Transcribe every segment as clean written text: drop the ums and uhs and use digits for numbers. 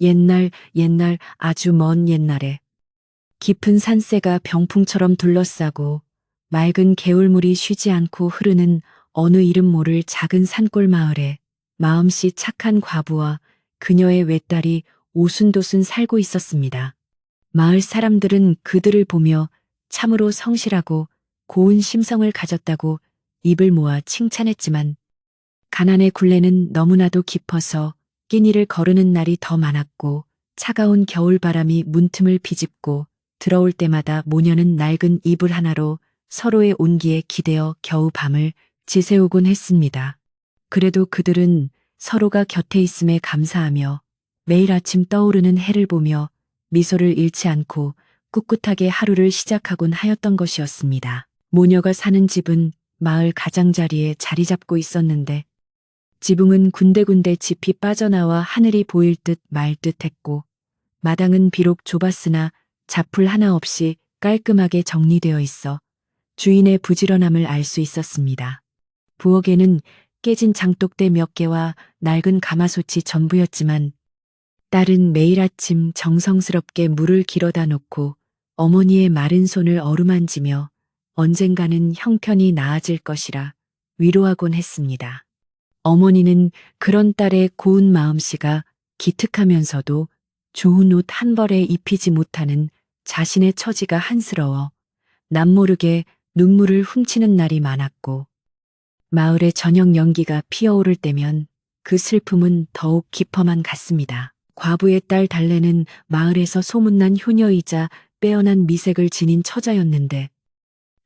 옛날, 옛날, 아주 먼 옛날에 깊은 산새가 병풍처럼 둘러싸고 맑은 개울물이 쉬지 않고 흐르는 어느 이름 모를 작은 산골 마을에 마음씨 착한 과부와 그녀의 외딸이 오순도순 살고 있었습니다. 마을 사람들은 그들을 보며 참으로 성실하고 고운 심성을 가졌다고 입을 모아 칭찬했지만 가난의 굴레는 너무나도 깊어서 끼니를 거르는 날이 더 많았고 차가운 겨울바람이 문틈을 비집고 들어올 때마다 모녀는 낡은 이불 하나로 서로의 온기에 기대어 겨우 밤을 지새우곤 했습니다. 그래도 그들은 서로가 곁에 있음에 감사하며 매일 아침 떠오르는 해를 보며 미소를 잃지 않고 꿋꿋하게 하루를 시작하곤 하였던 것이었습니다. 모녀가 사는 집은 마을 가장자리에 자리 잡고 있었는데 지붕은 군데군데 짚이 빠져나와 하늘이 보일 듯 말 듯했고 마당은 비록 좁았으나 잡풀 하나 없이 깔끔하게 정리되어 있어 주인의 부지런함을 알 수 있었습니다. 부엌에는 깨진 장독대 몇 개와 낡은 가마솥이 전부였지만 딸은 매일 아침 정성스럽게 물을 길어다 놓고 어머니의 마른 손을 어루만지며 언젠가는 형편이 나아질 것이라 위로하곤 했습니다. 어머니는 그런 딸의 고운 마음씨가 기특하면서도 좋은 옷 한 벌에 입히지 못하는 자신의 처지가 한스러워 남모르게 눈물을 훔치는 날이 많았고 마을의 저녁 연기가 피어오를 때면 그 슬픔은 더욱 깊어만 갔습니다. 과부의 딸 달래는 마을에서 소문난 효녀이자 빼어난 미색을 지닌 처자였는데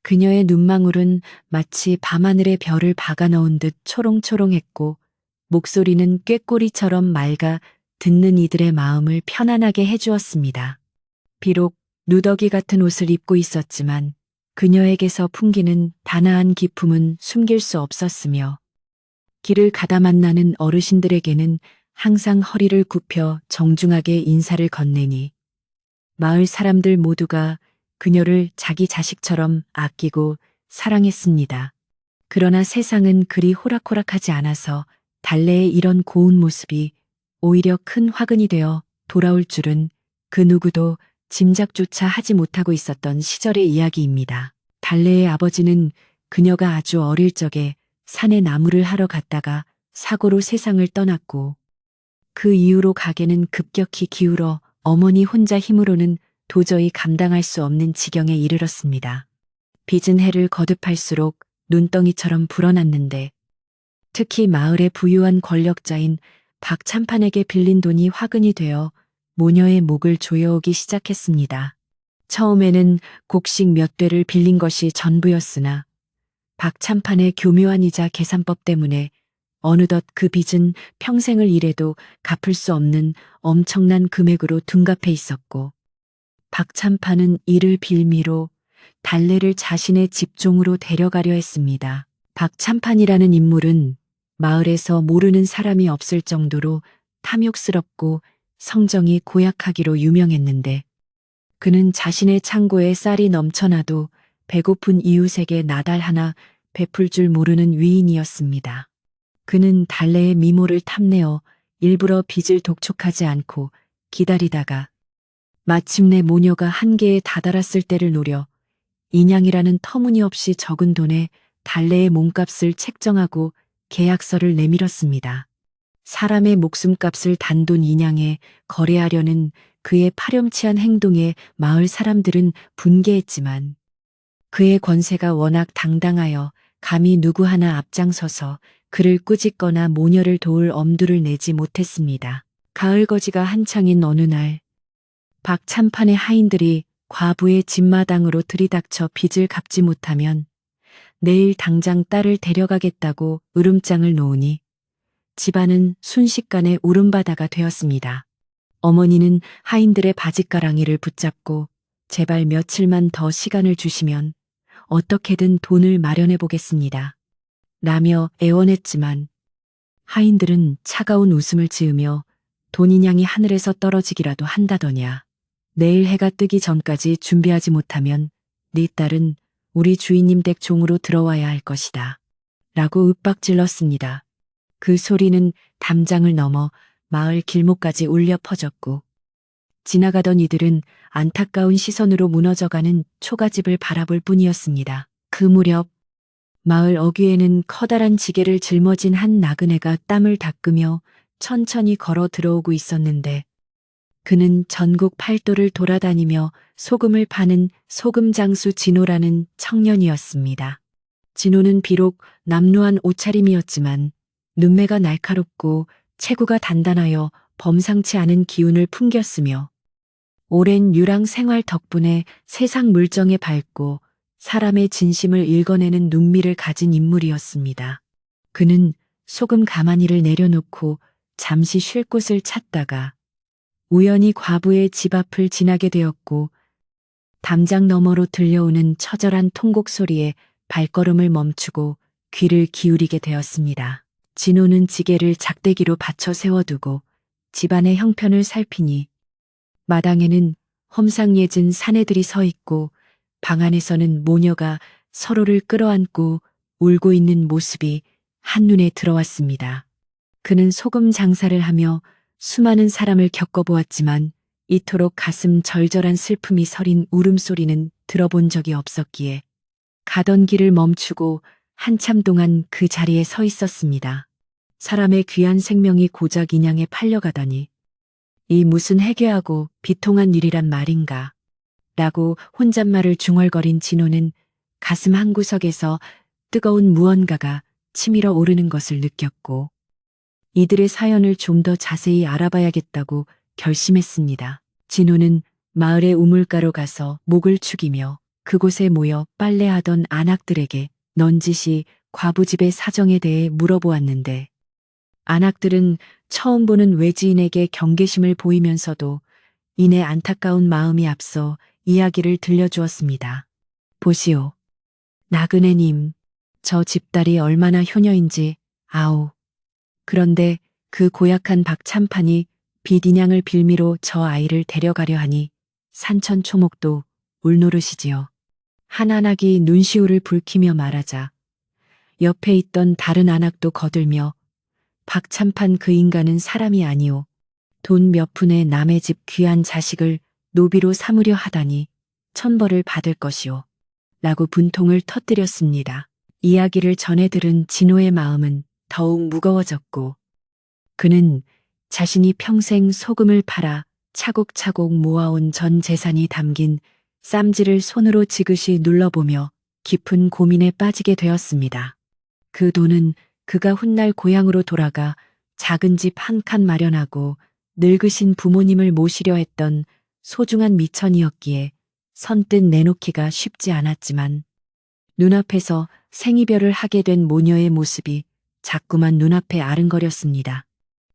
그녀의 눈망울은 마치 밤하늘의 별을 박아 넣은 듯 초롱초롱했고 목소리는 꾀꼬리처럼 맑아 듣는 이들의 마음을 편안하게 해주었습니다. 비록 누더기 같은 옷을 입고 있었지만 그녀에게서 풍기는 단아한 기품은 숨길 수 없었으며 길을 가다 만나는 어르신들에게는 항상 허리를 굽혀 정중하게 인사를 건네니 마을 사람들 모두가 그녀를 자기 자식처럼 아끼고 사랑했습니다. 그러나 세상은 그리 호락호락하지 않아서 달래의 이런 고운 모습이 오히려 큰 화근이 되어 돌아올 줄은 그 누구도 짐작조차 하지 못하고 있었던 시절의 이야기입니다. 달래의 아버지는 그녀가 아주 어릴 적에 산에 나무를 하러 갔다가 사고로 세상을 떠났고 그 이후로 가게는 급격히 기울어 어머니 혼자 힘으로는 도저히 감당할 수 없는 지경에 이르렀습니다. 빚은 해를 거듭할수록 눈덩이처럼 불어났는데 특히 마을의 부유한 권력자인 박참판에게 빌린 돈이 화근이 되어 모녀의 목을 조여오기 시작했습니다. 처음에는 곡식 몇 되를 빌린 것이 전부였으나 박참판의 교묘한 이자 계산법 때문에 어느덧 그 빚은 평생을 일해도 갚을 수 없는 엄청난 금액으로 둔갑해 있었고 박참판은 이를 빌미로 달래를 자신의 집종으로 데려가려 했습니다. 박참판이라는 인물은 마을에서 모르는 사람이 없을 정도로 탐욕스럽고 성정이 고약하기로 유명했는데 그는 자신의 창고에 쌀이 넘쳐나도 배고픈 이웃에게 나달 하나 베풀 줄 모르는 위인이었습니다. 그는 달래의 미모를 탐내어 일부러 빚을 독촉하지 않고 기다리다가 마침내 모녀가 한계에 다다랐을 때를 노려 인양이라는 터무니없이 적은 돈에 달래의 몸값을 책정하고 계약서를 내밀었습니다. 사람의 목숨값을 단돈 인양에 거래하려는 그의 파렴치한 행동에 마을 사람들은 분개했지만 그의 권세가 워낙 당당하여 감히 누구 하나 앞장서서 그를 꾸짖거나 모녀를 도울 엄두를 내지 못했습니다. 가을거지가 한창인 어느 날 박참판의 하인들이 과부의 집마당으로 들이닥쳐 빚을 갚지 못하면 내일 당장 딸을 데려가겠다고 으름장을 놓으니 집안은 순식간에 울음바다가 되었습니다. 어머니는 하인들의 바짓가랑이를 붙잡고 제발 며칠만 더 시간을 주시면 어떻게든 돈을 마련해 보겠습니다. 라며 애원했지만 하인들은 차가운 웃음을 지으며 돈 인양이 하늘에서 떨어지기라도 한다더냐. 내일 해가 뜨기 전까지 준비하지 못하면 네 딸은 우리 주인님 댁 종으로 들어와야 할 것이다. 라고 윽박질렀습니다. 그 소리는 담장을 넘어 마을 길목까지 울려 퍼졌고 지나가던 이들은 안타까운 시선으로 무너져가는 초가집을 바라볼 뿐이었습니다. 그 무렵 마을 어귀에는 커다란 지게를 짊어진 한 나그네가 땀을 닦으며 천천히 걸어 들어오고 있었는데 그는 전국 팔도를 돌아다니며 소금을 파는 소금장수 진호라는 청년이었습니다. 진호는 비록 남루한 옷차림이었지만 눈매가 날카롭고 체구가 단단하여 범상치 않은 기운을 풍겼으며 오랜 유랑 생활 덕분에 세상 물정에 밝고 사람의 진심을 읽어내는 눈미를 가진 인물이었습니다. 그는 소금 가마니를 내려놓고 잠시 쉴 곳을 찾다가 우연히 과부의 집 앞을 지나게 되었고 담장 너머로 들려오는 처절한 통곡 소리에 발걸음을 멈추고 귀를 기울이게 되었습니다. 진호는 지게를 작대기로 받쳐 세워두고 집안의 형편을 살피니 마당에는 험상예진 사내들이 서 있고 방 안에서는 모녀가 서로를 끌어안고 울고 있는 모습이 한눈에 들어왔습니다. 그는 소금 장사를 하며 수많은 사람을 겪어보았지만 이토록 가슴 절절한 슬픔이 서린 울음소리는 들어본 적이 없었기에 가던 길을 멈추고 한참 동안 그 자리에 서 있었습니다. 사람의 귀한 생명이 고작 인양에 팔려가다니 이 무슨 해괴하고 비통한 일이란 말인가 라고 혼잣말을 중얼거린 진호는 가슴 한구석에서 뜨거운 무언가가 치밀어 오르는 것을 느꼈고 이들의 사연을 좀 더 자세히 알아봐야겠다고 결심했습니다. 진호는 마을의 우물가로 가서 목을 축이며 그곳에 모여 빨래하던 안악들에게 넌지시 과부집의 사정에 대해 물어보았는데 안악들은 처음 보는 외지인에게 경계심을 보이면서도 이내 안타까운 마음이 앞서 이야기를 들려주었습니다. 보시오. 나그네님, 저 집딸이 얼마나 효녀인지 아오. 그런데 그 고약한 박참판이 빚인양을 빌미로 저 아이를 데려가려 하니 산천초목도 울노릇이지요. 한 안악이 눈시울을 붉히며 말하자 옆에 있던 다른 안악도 거들며 박참판 그 인간은 사람이 아니오. 돈 몇 푼에 남의 집 귀한 자식을 노비로 삼으려 하다니 천벌을 받을 것이오. 라고 분통을 터뜨렸습니다. 이야기를 전해 들은 진호의 마음은 더욱 무거워졌고 그는 자신이 평생 소금을 팔아 차곡차곡 모아온 전 재산이 담긴 쌈지를 손으로 지그시 눌러보며 깊은 고민에 빠지게 되었습니다. 그 돈은 그가 훗날 고향으로 돌아가 작은 집 한 칸 마련하고 늙으신 부모님을 모시려 했던 소중한 미천이었기에 선뜻 내놓기가 쉽지 않았지만 눈앞에서 생이별을 하게 된 모녀의 모습이 자꾸만 눈앞에 아른거렸습니다.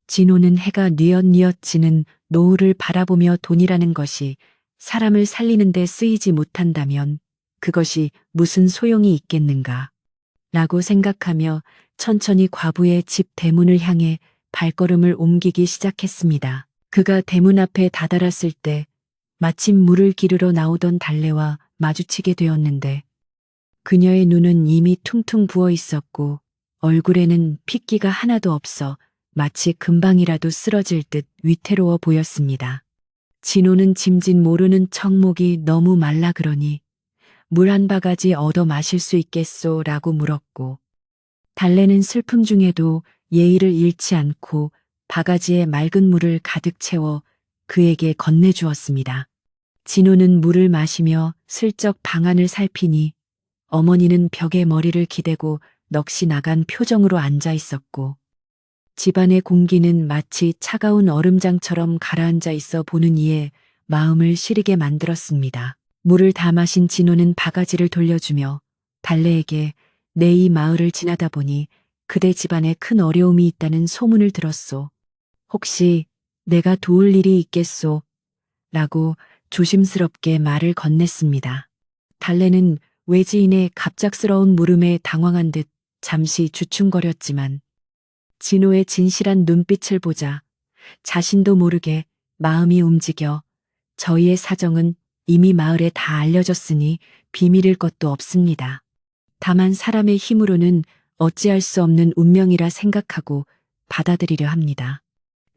진호는 해가 뉘엿뉘엿 지는 노을을 바라보며 돈이라는 것이 사람을 살리는 데 쓰이지 못한다면 그것이 무슨 소용이 있겠는가 라고 생각하며 천천히 과부의 집 대문을 향해 발걸음을 옮기기 시작했습니다. 그가 대문 앞에 다다랐을 때 마침 물을 기르러 나오던 달래와 마주치게 되었는데 그녀의 눈은 이미 퉁퉁 부어 있었고 얼굴에는 핏기가 하나도 없어 마치 금방이라도 쓰러질 듯 위태로워 보였습니다. 진호는 짐짓 모르는 척목이 너무 말라 그러니 물 한 바가지 얻어 마실 수 있겠소 라고 물었고 달래는 슬픔 중에도 예의를 잃지 않고 바가지에 맑은 물을 가득 채워 그에게 건네주었습니다. 진호는 물을 마시며 슬쩍 방 안을 살피니 어머니는 벽에 머리를 기대고 넋이 나간 표정으로 앉아 있었고 집안의 공기는 마치 차가운 얼음장처럼 가라앉아 있어 보는 이에 마음을 시리게 만들었습니다. 물을 다 마신 진호는 바가지를 돌려주며 달래에게 내 이 마을을 지나다 보니 그대 집안에 큰 어려움이 있다는 소문을 들었소. 혹시 내가 도울 일이 있겠소? 라고 조심스럽게 말을 건넸습니다. 달래는 외지인의 갑작스러운 물음에 당황한 듯 잠시 주춤거렸지만 진호의 진실한 눈빛을 보자 자신도 모르게 마음이 움직여 저희의 사정은 이미 마을에 다 알려졌으니 비밀일 것도 없습니다. 다만 사람의 힘으로는 어찌할 수 없는 운명이라 생각하고 받아들이려 합니다.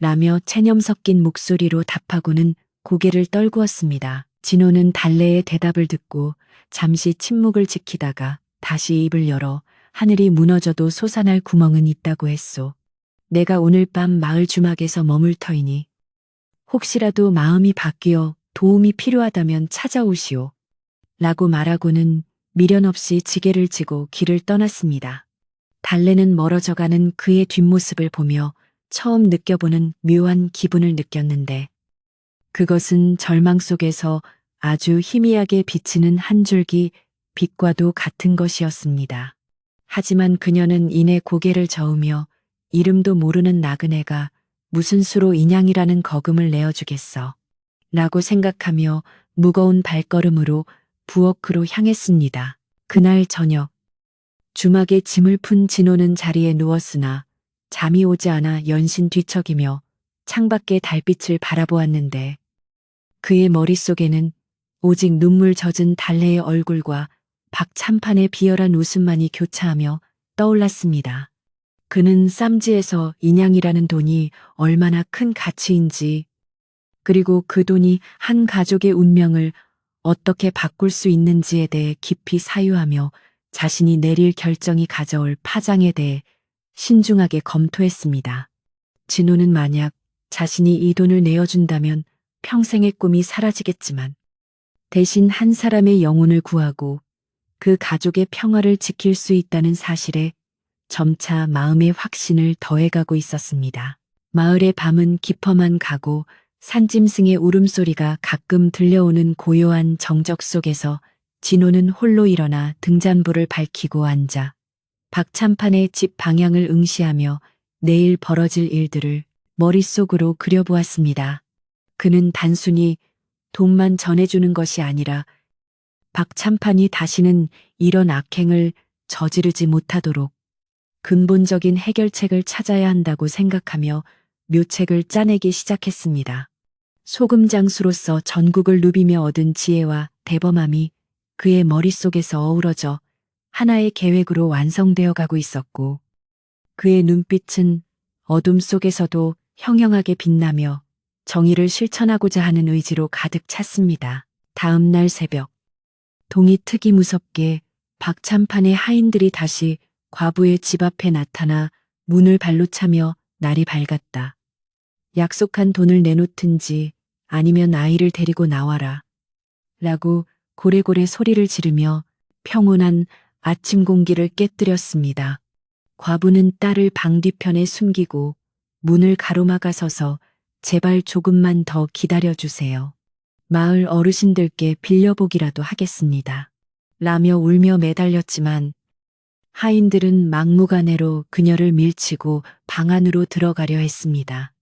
라며 체념 섞인 목소리로 답하고는 고개를 떨구었습니다. 진호는 달래의 대답을 듣고 잠시 침묵을 지키다가 다시 입을 열어 하늘이 무너져도 솟아날 구멍은 있다고 했소. 내가 오늘 밤 마을 주막에서 머물 터이니 혹시라도 마음이 바뀌어 도움이 필요하다면 찾아오시오. 라고 말하고는 미련 없이 지게를 지고 길을 떠났습니다. 달래는 멀어져가는 그의 뒷모습을 보며 처음 느껴보는 묘한 기분을 느꼈는데 그것은 절망 속에서 아주 희미하게 비치는 한 줄기 빛과도 같은 것이었습니다. 하지만 그녀는 이내 고개를 저으며 이름도 모르는 나그네가 무슨 수로 인양이라는 거금을 내어주겠어. 라고 생각하며 무거운 발걸음으로 부엌으로 향했습니다. 그날 저녁 주막에 짐을 푼 진호는 자리에 누웠으나 잠이 오지 않아 연신 뒤척이며 창밖의 달빛을 바라보았는데 그의 머릿속에는 오직 눈물 젖은 달래의 얼굴과 박찬판의 비열한 웃음만이 교차하며 떠올랐습니다. 그는 쌈지에서 인양이라는 돈이 얼마나 큰 가치인지 그리고 그 돈이 한 가족의 운명을 어떻게 바꿀 수 있는지에 대해 깊이 사유하며 자신이 내릴 결정이 가져올 파장에 대해 신중하게 검토했습니다. 진호는 만약 자신이 이 돈을 내어준다면 평생의 꿈이 사라지겠지만 대신 한 사람의 영혼을 구하고 그 가족의 평화를 지킬 수 있다는 사실에 점차 마음의 확신을 더해가고 있었습니다. 마을의 밤은 깊어만 가고 산짐승의 울음소리가 가끔 들려오는 고요한 정적 속에서 진호는 홀로 일어나 등잔불을 밝히고 앉아 박찬판의 집 방향을 응시하며 내일 벌어질 일들을 머릿속으로 그려보았습니다. 그는 단순히 돈만 전해주는 것이 아니라 박찬판이 다시는 이런 악행을 저지르지 못하도록 근본적인 해결책을 찾아야 한다고 생각하며 묘책을 짜내기 시작했습니다. 소금장수로서 전국을 누비며 얻은 지혜와 대범함이 그의 머릿속에서 어우러져 하나의 계획으로 완성되어 가고 있었고 그의 눈빛은 어둠 속에서도 형형하게 빛나며 정의를 실천하고자 하는 의지로 가득 찼습니다. 다음 날 새벽 동이 트기 무섭게 박찬판의 하인들이 다시 과부의 집 앞에 나타나 문을 발로 차며 날이 밝았다. 약속한 돈을 내놓든지 아니면 아이를 데리고 나와라. 라고 고래고래 소리를 지르며 평온한 아침 공기를 깨뜨렸습니다. 과부는 딸을 방 뒤편에 숨기고 문을 가로막아 서서 제발 조금만 더 기다려주세요. 마을 어르신들께 빌려보기라도 하겠습니다. 라며 울며 매달렸지만 하인들은 막무가내로 그녀를 밀치고 방 안으로 들어가려 했습니다.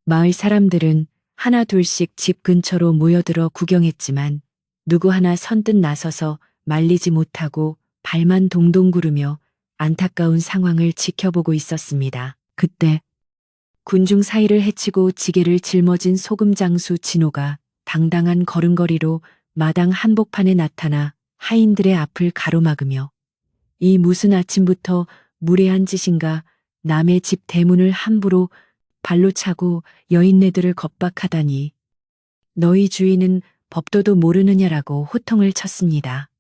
마을 사람들은 하나 둘씩 집 근처로 모여들어 구경했지만 누구 하나 선뜻 나서서 말리지 못하고 발만 동동 구르며 안타까운 상황을 지켜보고 있었습니다. 그때 군중 사이를 헤치고 지게를 짊어진 소금장수 진호가 당당한 걸음걸이로 마당 한복판에 나타나 하인들의 앞을 가로막으며 이 무슨 아침부터 무례한 짓인가 남의 집 대문을 함부로 발로 차고 여인네들을 겁박하다니 너희 주인은 법도도 모르느냐라고 호통을 쳤습니다.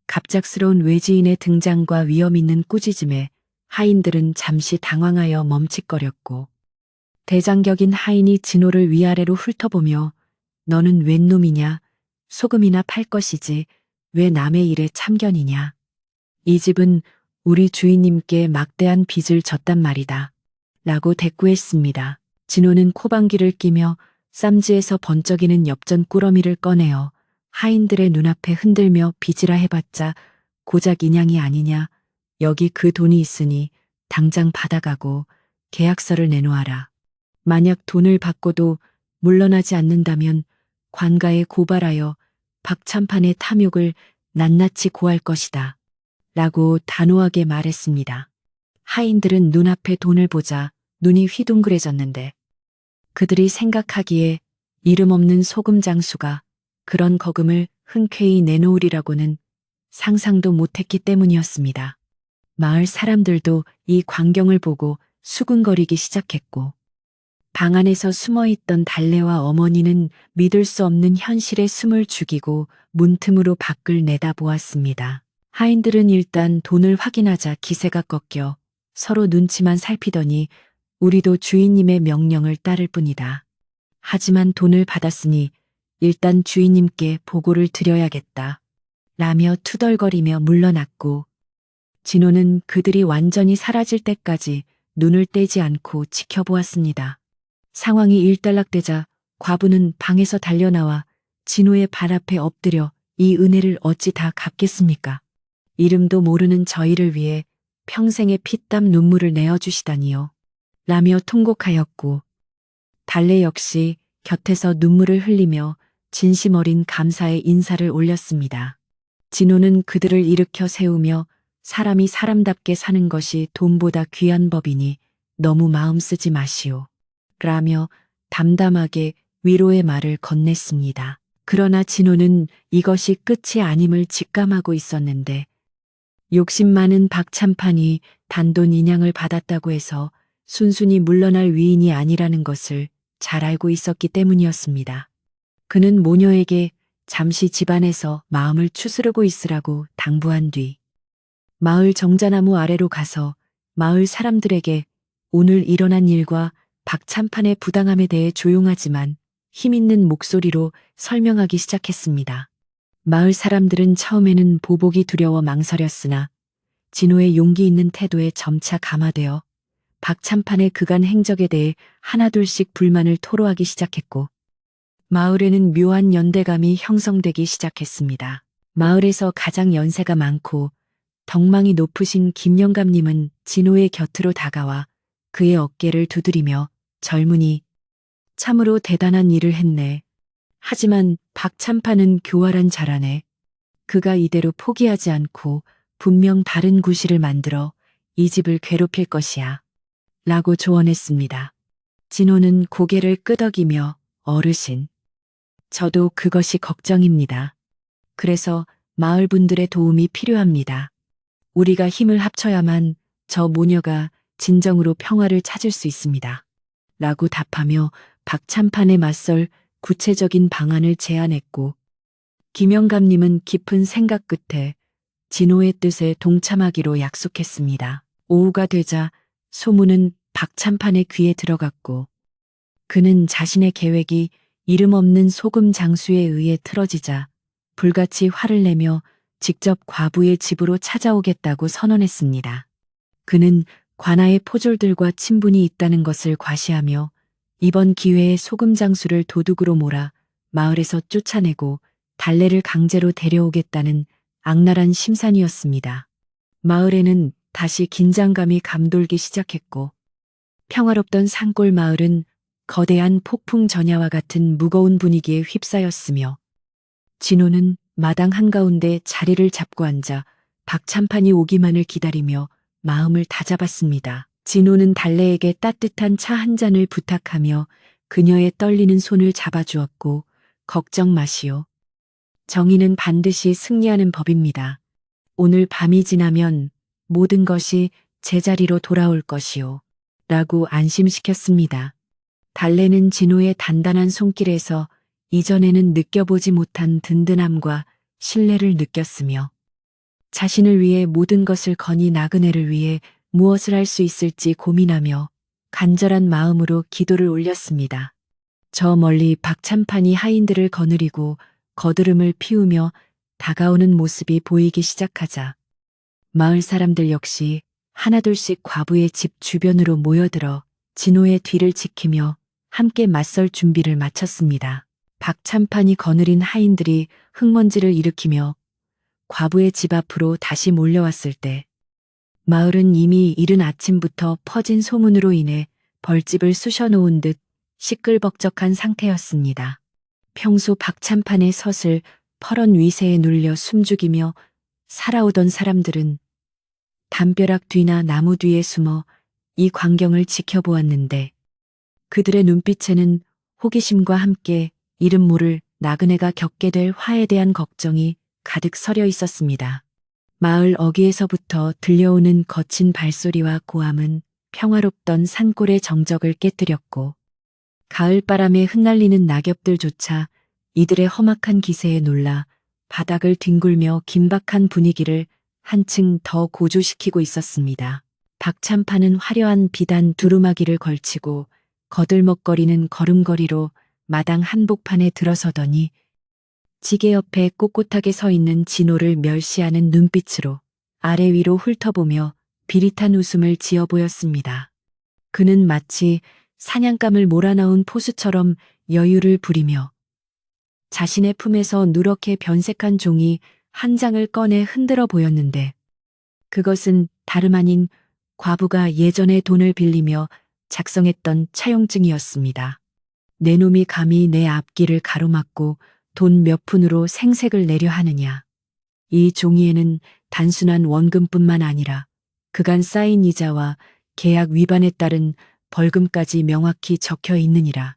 갑작스러운 외지인의 등장과 위험 있는 꾸짖음에 하인들은 잠시 당황하여 멈칫거렸고 대장격인 하인이 진호를 위아래로 훑어보며 너는 웬 놈이냐? 소금이나 팔 것이지 왜 남의 일에 참견이냐? 이 집은 우리 주인님께 막대한 빚을 졌단 말이다. 라고 대꾸했습니다. 진호는 코방귀를 끼며 쌈지에서 번쩍이는 엽전 꾸러미를 꺼내어 하인들의 눈앞에 흔들며 빚이라 해봤자 고작 인양이 아니냐. 여기 그 돈이 있으니 당장 받아가고 계약서를 내놓아라. 만약 돈을 받고도 물러나지 않는다면 관가에 고발하여 박찬판의 탐욕을 낱낱이 고할 것이다. 라고 단호하게 말했습니다. 하인들은 눈앞에 돈을 보자 눈이 휘둥그레졌는데 그들이 생각하기에 이름 없는 소금 장수가 그런 거금을 흔쾌히 내놓으리라고는 상상도 못했기 때문이었습니다. 마을 사람들도 이 광경을 보고 수군거리기 시작했고 방 안에서 숨어있던 달래와 어머니는 믿을 수 없는 현실에 숨을 죽이고 문틈으로 밖을 내다보았습니다. 하인들은 일단 돈을 확인하자 기세가 꺾여 서로 눈치만 살피더니 우리도 주인님의 명령을 따를 뿐이다. 하지만 돈을 받았으니 일단 주인님께 보고를 드려야겠다. 라며 투덜거리며 물러났고 진호는 그들이 완전히 사라질 때까지 눈을 떼지 않고 지켜보았습니다. 상황이 일단락되자 과부는 방에서 달려나와 진호의 발 앞에 엎드려 이 은혜를 어찌 다 갚겠습니까? 이름도 모르는 저희를 위해 평생의 피땀 눈물을 내어주시다니요. 라며 통곡하였고 달래 역시 곁에서 눈물을 흘리며 진심 어린 감사의 인사를 올렸습니다. 진호는 그들을 일으켜 세우며 사람이 사람답게 사는 것이 돈보다 귀한 법이니 너무 마음 쓰지 마시오. 라며 담담하게 위로의 말을 건넸습니다. 그러나 진호는 이것이 끝이 아님을 직감하고 있었는데 욕심 많은 박참판이 단돈 인양을 받았다고 해서 순순히 물러날 위인이 아니라는 것을 잘 알고 있었기 때문이었습니다. 그는 모녀에게 잠시 집안에서 마음을 추스르고 있으라고 당부한 뒤 마을 정자나무 아래로 가서 마을 사람들에게 오늘 일어난 일과 박참판의 부당함에 대해 조용하지만 힘있는 목소리로 설명하기 시작했습니다. 마을 사람들은 처음에는 보복이 두려워 망설였으나 진호의 용기 있는 태도에 점차 감화되어 박참판의 그간 행적에 대해 하나둘씩 불만을 토로하기 시작했고 마을에는 묘한 연대감이 형성되기 시작했습니다. 마을에서 가장 연세가 많고 덕망이 높으신 김영감님은 진호의 곁으로 다가와 그의 어깨를 두드리며 젊은이 참으로 대단한 일을 했네. 하지만 박참판은 교활한 자라네. 그가 이대로 포기하지 않고 분명 다른 구실을 만들어 이 집을 괴롭힐 것이야. 라고 조언했습니다. 진호는 고개를 끄덕이며 어르신. 저도 그것이 걱정입니다. 그래서 마을 분들의 도움이 필요합니다. 우리가 힘을 합쳐야만 저 모녀가 진정으로 평화를 찾을 수 있습니다. 라고 답하며 박참판에 맞설 구체적인 방안을 제안했고 김영감님은 깊은 생각 끝에 진호의 뜻에 동참하기로 약속했습니다. 오후가 되자 소문은 박참판의 귀에 들어갔고 그는 자신의 계획이 이름 없는 소금 장수에 의해 틀어지자 불같이 화를 내며 직접 과부의 집으로 찾아오겠다고 선언했습니다. 그는 관아의 포졸들과 친분이 있다는 것을 과시하며 이번 기회에 소금 장수를 도둑으로 몰아 마을에서 쫓아내고 달래를 강제로 데려오겠다는 악랄한 심산이었습니다. 마을에는 다시 긴장감이 감돌기 시작했고 평화롭던 산골 마을은 거대한 폭풍 전야와 같은 무거운 분위기에 휩싸였으며 진호는 마당 한가운데 자리를 잡고 앉아 박참판이 오기만을 기다리며 마음을 다잡았습니다. 진호는 달래에게 따뜻한 차 한 잔을 부탁하며 그녀의 떨리는 손을 잡아주었고 걱정 마시오. 정의는 반드시 승리하는 법입니다. 오늘 밤이 지나면 모든 것이 제자리로 돌아올 것이오. 라고 안심시켰습니다. 달래는 진호의 단단한 손길에서 이전에는 느껴보지 못한 든든함과 신뢰를 느꼈으며 자신을 위해 모든 것을 거니 나그네를 위해 무엇을 할 수 있을지 고민하며 간절한 마음으로 기도를 올렸습니다. 저 멀리 박참판이 하인들을 거느리고 거드름을 피우며 다가오는 모습이 보이기 시작하자 마을 사람들 역시 하나둘씩 과부의 집 주변으로 모여들어 진호의 뒤를 지키며 함께 맞설 준비를 마쳤습니다. 박참판이 거느린 하인들이 흙먼지를 일으키며 과부의 집 앞으로 다시 몰려왔을 때 마을은 이미 이른 아침부터 퍼진 소문으로 인해 벌집을 쑤셔놓은 듯 시끌벅적한 상태였습니다. 평소 박참판의 섯을 퍼런 위세에 눌려 숨죽이며 살아오던 사람들은 담벼락 뒤나 나무 뒤에 숨어 이 광경을 지켜보았는데 그들의 눈빛에는 호기심과 함께 이름 모를 나그네가 겪게 될 화에 대한 걱정이 가득 서려 있었습니다. 마을 어귀에서부터 들려오는 거친 발소리와 고함은 평화롭던 산골의 정적을 깨뜨렸고 가을바람에 흩날리는 낙엽들조차 이들의 험악한 기세에 놀라 바닥을 뒹굴며 긴박한 분위기를 한층 더 고조시키고 있었습니다. 박찬파는 화려한 비단 두루마기를 걸치고 거들먹거리는 걸음걸이로 마당 한복판에 들어서더니 지게 옆에 꼿꼿하게 서 있는 진호를 멸시하는 눈빛으로 아래 위로 훑어보며 비릿한 웃음을 지어 보였습니다. 그는 마치 사냥감을 몰아넣은 포수처럼 여유를 부리며 자신의 품에서 누렇게 변색한 종이 한 장을 꺼내 흔들어 보였는데 그것은 다름 아닌 과부가 예전에 돈을 빌리며 작성했던 차용증이었습니다. 내 놈이 감히 내 앞길을 가로막고 돈 몇 푼으로 생색을 내려 하느냐. 이 종이에는 단순한 원금뿐만 아니라 그간 쌓인 이자와 계약 위반에 따른 벌금까지 명확히 적혀 있느니라.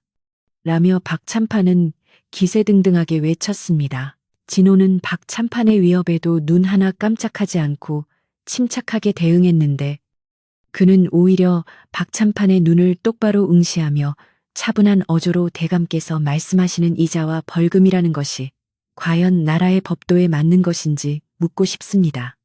라며 박찬파는 기세등등하게 외쳤습니다. 진호는 박찬판의 위협에도 눈 하나 깜짝하지 않고 침착하게 대응했는데 그는 오히려 박찬판의 눈을 똑바로 응시하며 차분한 어조로 대감께서 말씀하시는 이자와 벌금이라는 것이 과연 나라의 법도에 맞는 것인지 묻고 싶습니다.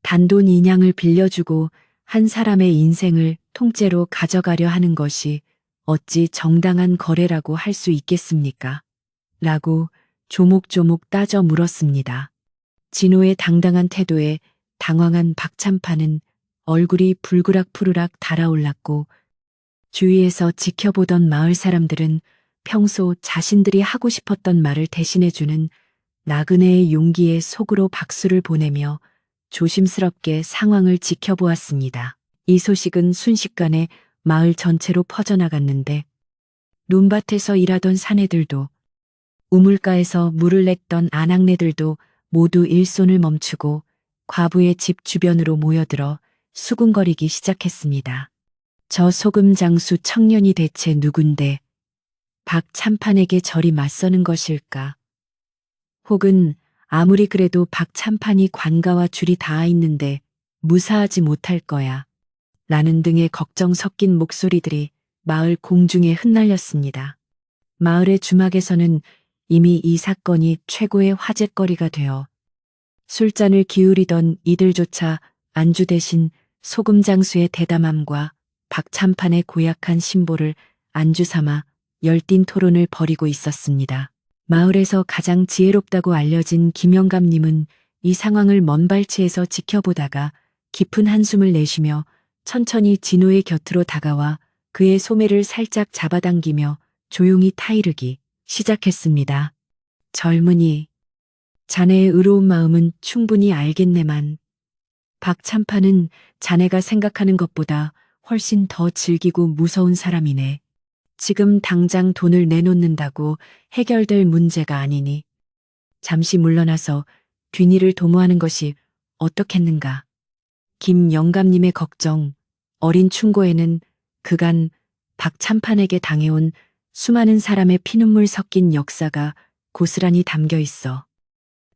단돈 인양을 빌려주고 한 사람의 인생을 통째로 가져가려 하는 것이 어찌 정당한 거래라고 할 수 있겠습니까? 라고 조목조목 따져 물었습니다. 진호의 당당한 태도에 당황한 박찬파는 얼굴이 불그락푸르락 달아올랐고 주위에서 지켜보던 마을 사람들은 평소 자신들이 하고 싶었던 말을 대신해주는 나그네의 용기에 속으로 박수를 보내며 조심스럽게 상황을 지켜보았습니다. 이 소식은 순식간에 마을 전체로 퍼져나갔는데 논밭에서 일하던 사내들도 우물가에서 물을 냈던 아낙네들도 모두 일손을 멈추고 과부의 집 주변으로 모여들어 수군거리기 시작했습니다. 저 소금 장수 청년이 대체 누군데 박찬판에게 저리 맞서는 것일까? 혹은 아무리 그래도 박찬판이 관가와 줄이 닿아 있는데 무사하지 못할 거야. 라는 등의 걱정 섞인 목소리들이 마을 공중에 흩날렸습니다. 마을의 주막에서는 이미 이 사건이 최고의 화제거리가 되어 술잔을 기울이던 이들조차 안주 대신 소금 장수의 대담함과 박찬판의 고약한 신보를 안주 삼아 열띤 토론을 벌이고 있었습니다. 마을에서 가장 지혜롭다고 알려진 김영감님은 이 상황을 먼 발치에서 지켜보다가 깊은 한숨을 내쉬며 천천히 진호의 곁으로 다가와 그의 소매를 살짝 잡아당기며 조용히 타이르기 시작했습니다. 젊은이, 자네의 의로운 마음은 충분히 알겠네만 박찬파는 자네가 생각하는 것보다 훨씬 더 질기고 무서운 사람이네. 지금 당장 돈을 내놓는다고 해결될 문제가 아니니 잠시 물러나서 뒤니를 도모하는 것이 어떻겠는가. 김 영감님의 걱정, 어린 충고에는 그간 박찬판에게 당해온 수많은 사람의 피눈물 섞인 역사가 고스란히 담겨 있어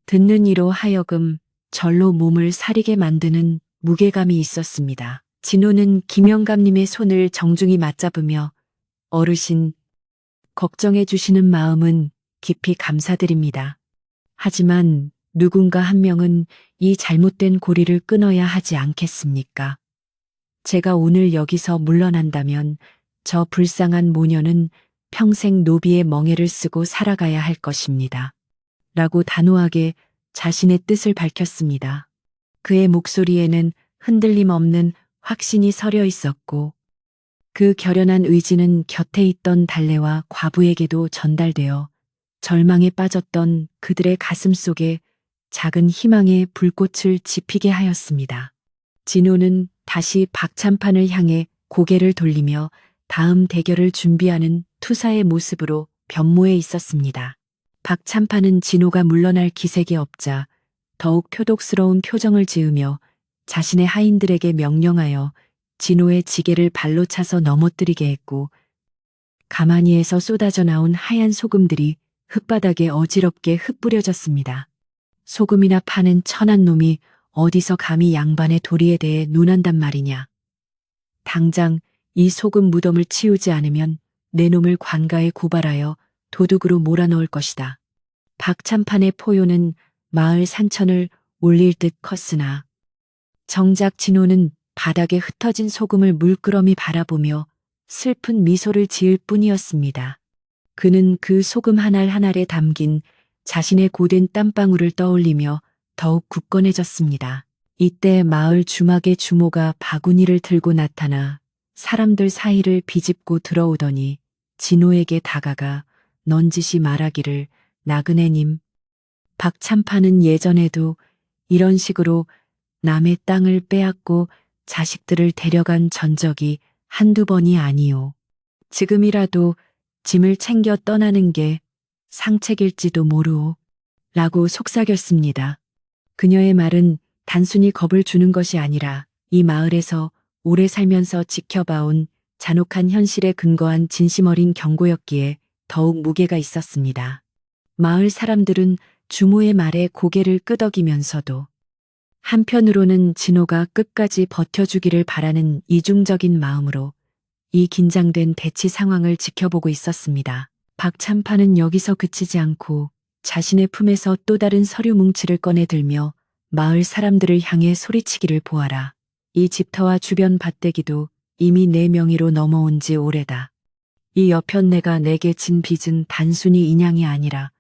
듣는 이로 하여금 절로 몸을 사리게 만드는 무게감이 있었습니다. 진호는 김영감님의 손을 정중히 맞잡으며 어르신, 걱정해 주시는 마음은 깊이 감사드립니다. 하지만 누군가 한 명은 이 잘못된 고리를 끊어야 하지 않겠습니까? 제가 오늘 여기서 물러난다면 저 불쌍한 모녀는 평생 노비의 멍에를 쓰고 살아가야 할 것입니다. 라고 단호하게 자신의 뜻을 밝혔습니다. 그의 목소리에는 흔들림 없는 확신이 서려 있었고 그 결연한 의지는 곁에 있던 달래와 과부에게도 전달되어 절망에 빠졌던 그들의 가슴 속에 작은 희망의 불꽃을 지피게 하였습니다. 진호는 다시 박찬판을 향해 고개를 돌리며 다음 대결을 준비하는 투사의 모습으로 변모해 있었습니다. 박찬판은 진호가 물러날 기색이 없자 더욱 표독스러운 표정을 지으며 자신의 하인들에게 명령하여 진호의 지게를 발로 차서 넘어뜨리게 했고 가마니에서 쏟아져 나온 하얀 소금들이 흙바닥에 어지럽게 흩뿌려졌습니다. 소금이나 파는 천한 놈이 어디서 감히 양반의 도리에 대해 논한단 말이냐. 당장 이 소금 무덤을 치우지 않으면 내 놈을 관가에 고발하여 도둑으로 몰아넣을 것이다. 박찬판의 포효는 마을 산천을 울릴 듯 컸으나 정작 진호는 바닥에 흩어진 소금을 물끄러미 바라보며 슬픈 미소를 지을 뿐이었습니다. 그는 그 소금 한 알 한 알에 담긴 자신의 고된 땀방울을 떠올리며 더욱 굳건해졌습니다. 이때 마을 주막의 주모가 바구니를 들고 나타나 사람들 사이를 비집고 들어오더니 진호에게 다가가 넌지시 말하기를 나그네님, 박찬판은 예전에도 이런 식으로 남의 땅을 빼앗고 자식들을 데려간 전적이 한두 번이 아니오. 지금이라도 짐을 챙겨 떠나는 게 상책일지도 모르오. 라고 속삭였습니다. 그녀의 말은 단순히 겁을 주는 것이 아니라 이 마을에서 오래 살면서 지켜봐온 잔혹한 현실에 근거한 진심 어린 경고였기에 더욱 무게가 있었습니다. 마을 사람들은 주모의 말에 고개를 끄덕이면서도 한편으로는 진호가 끝까지 버텨주기를 바라는 이중적인 마음으로 이 긴장된 대치 상황을 지켜보고 있었습니다. 박찬판은 여기서 그치지 않고 자신의 품에서 또 다른 서류 뭉치를 꺼내 들며 마을 사람들을 향해 소리치기를 보아라. 이 집터와 주변 밭대기도 이미 내 명의로 넘어온 지 오래다. 이 여편네가 내게 진 빚은 단순히 인양이 아니라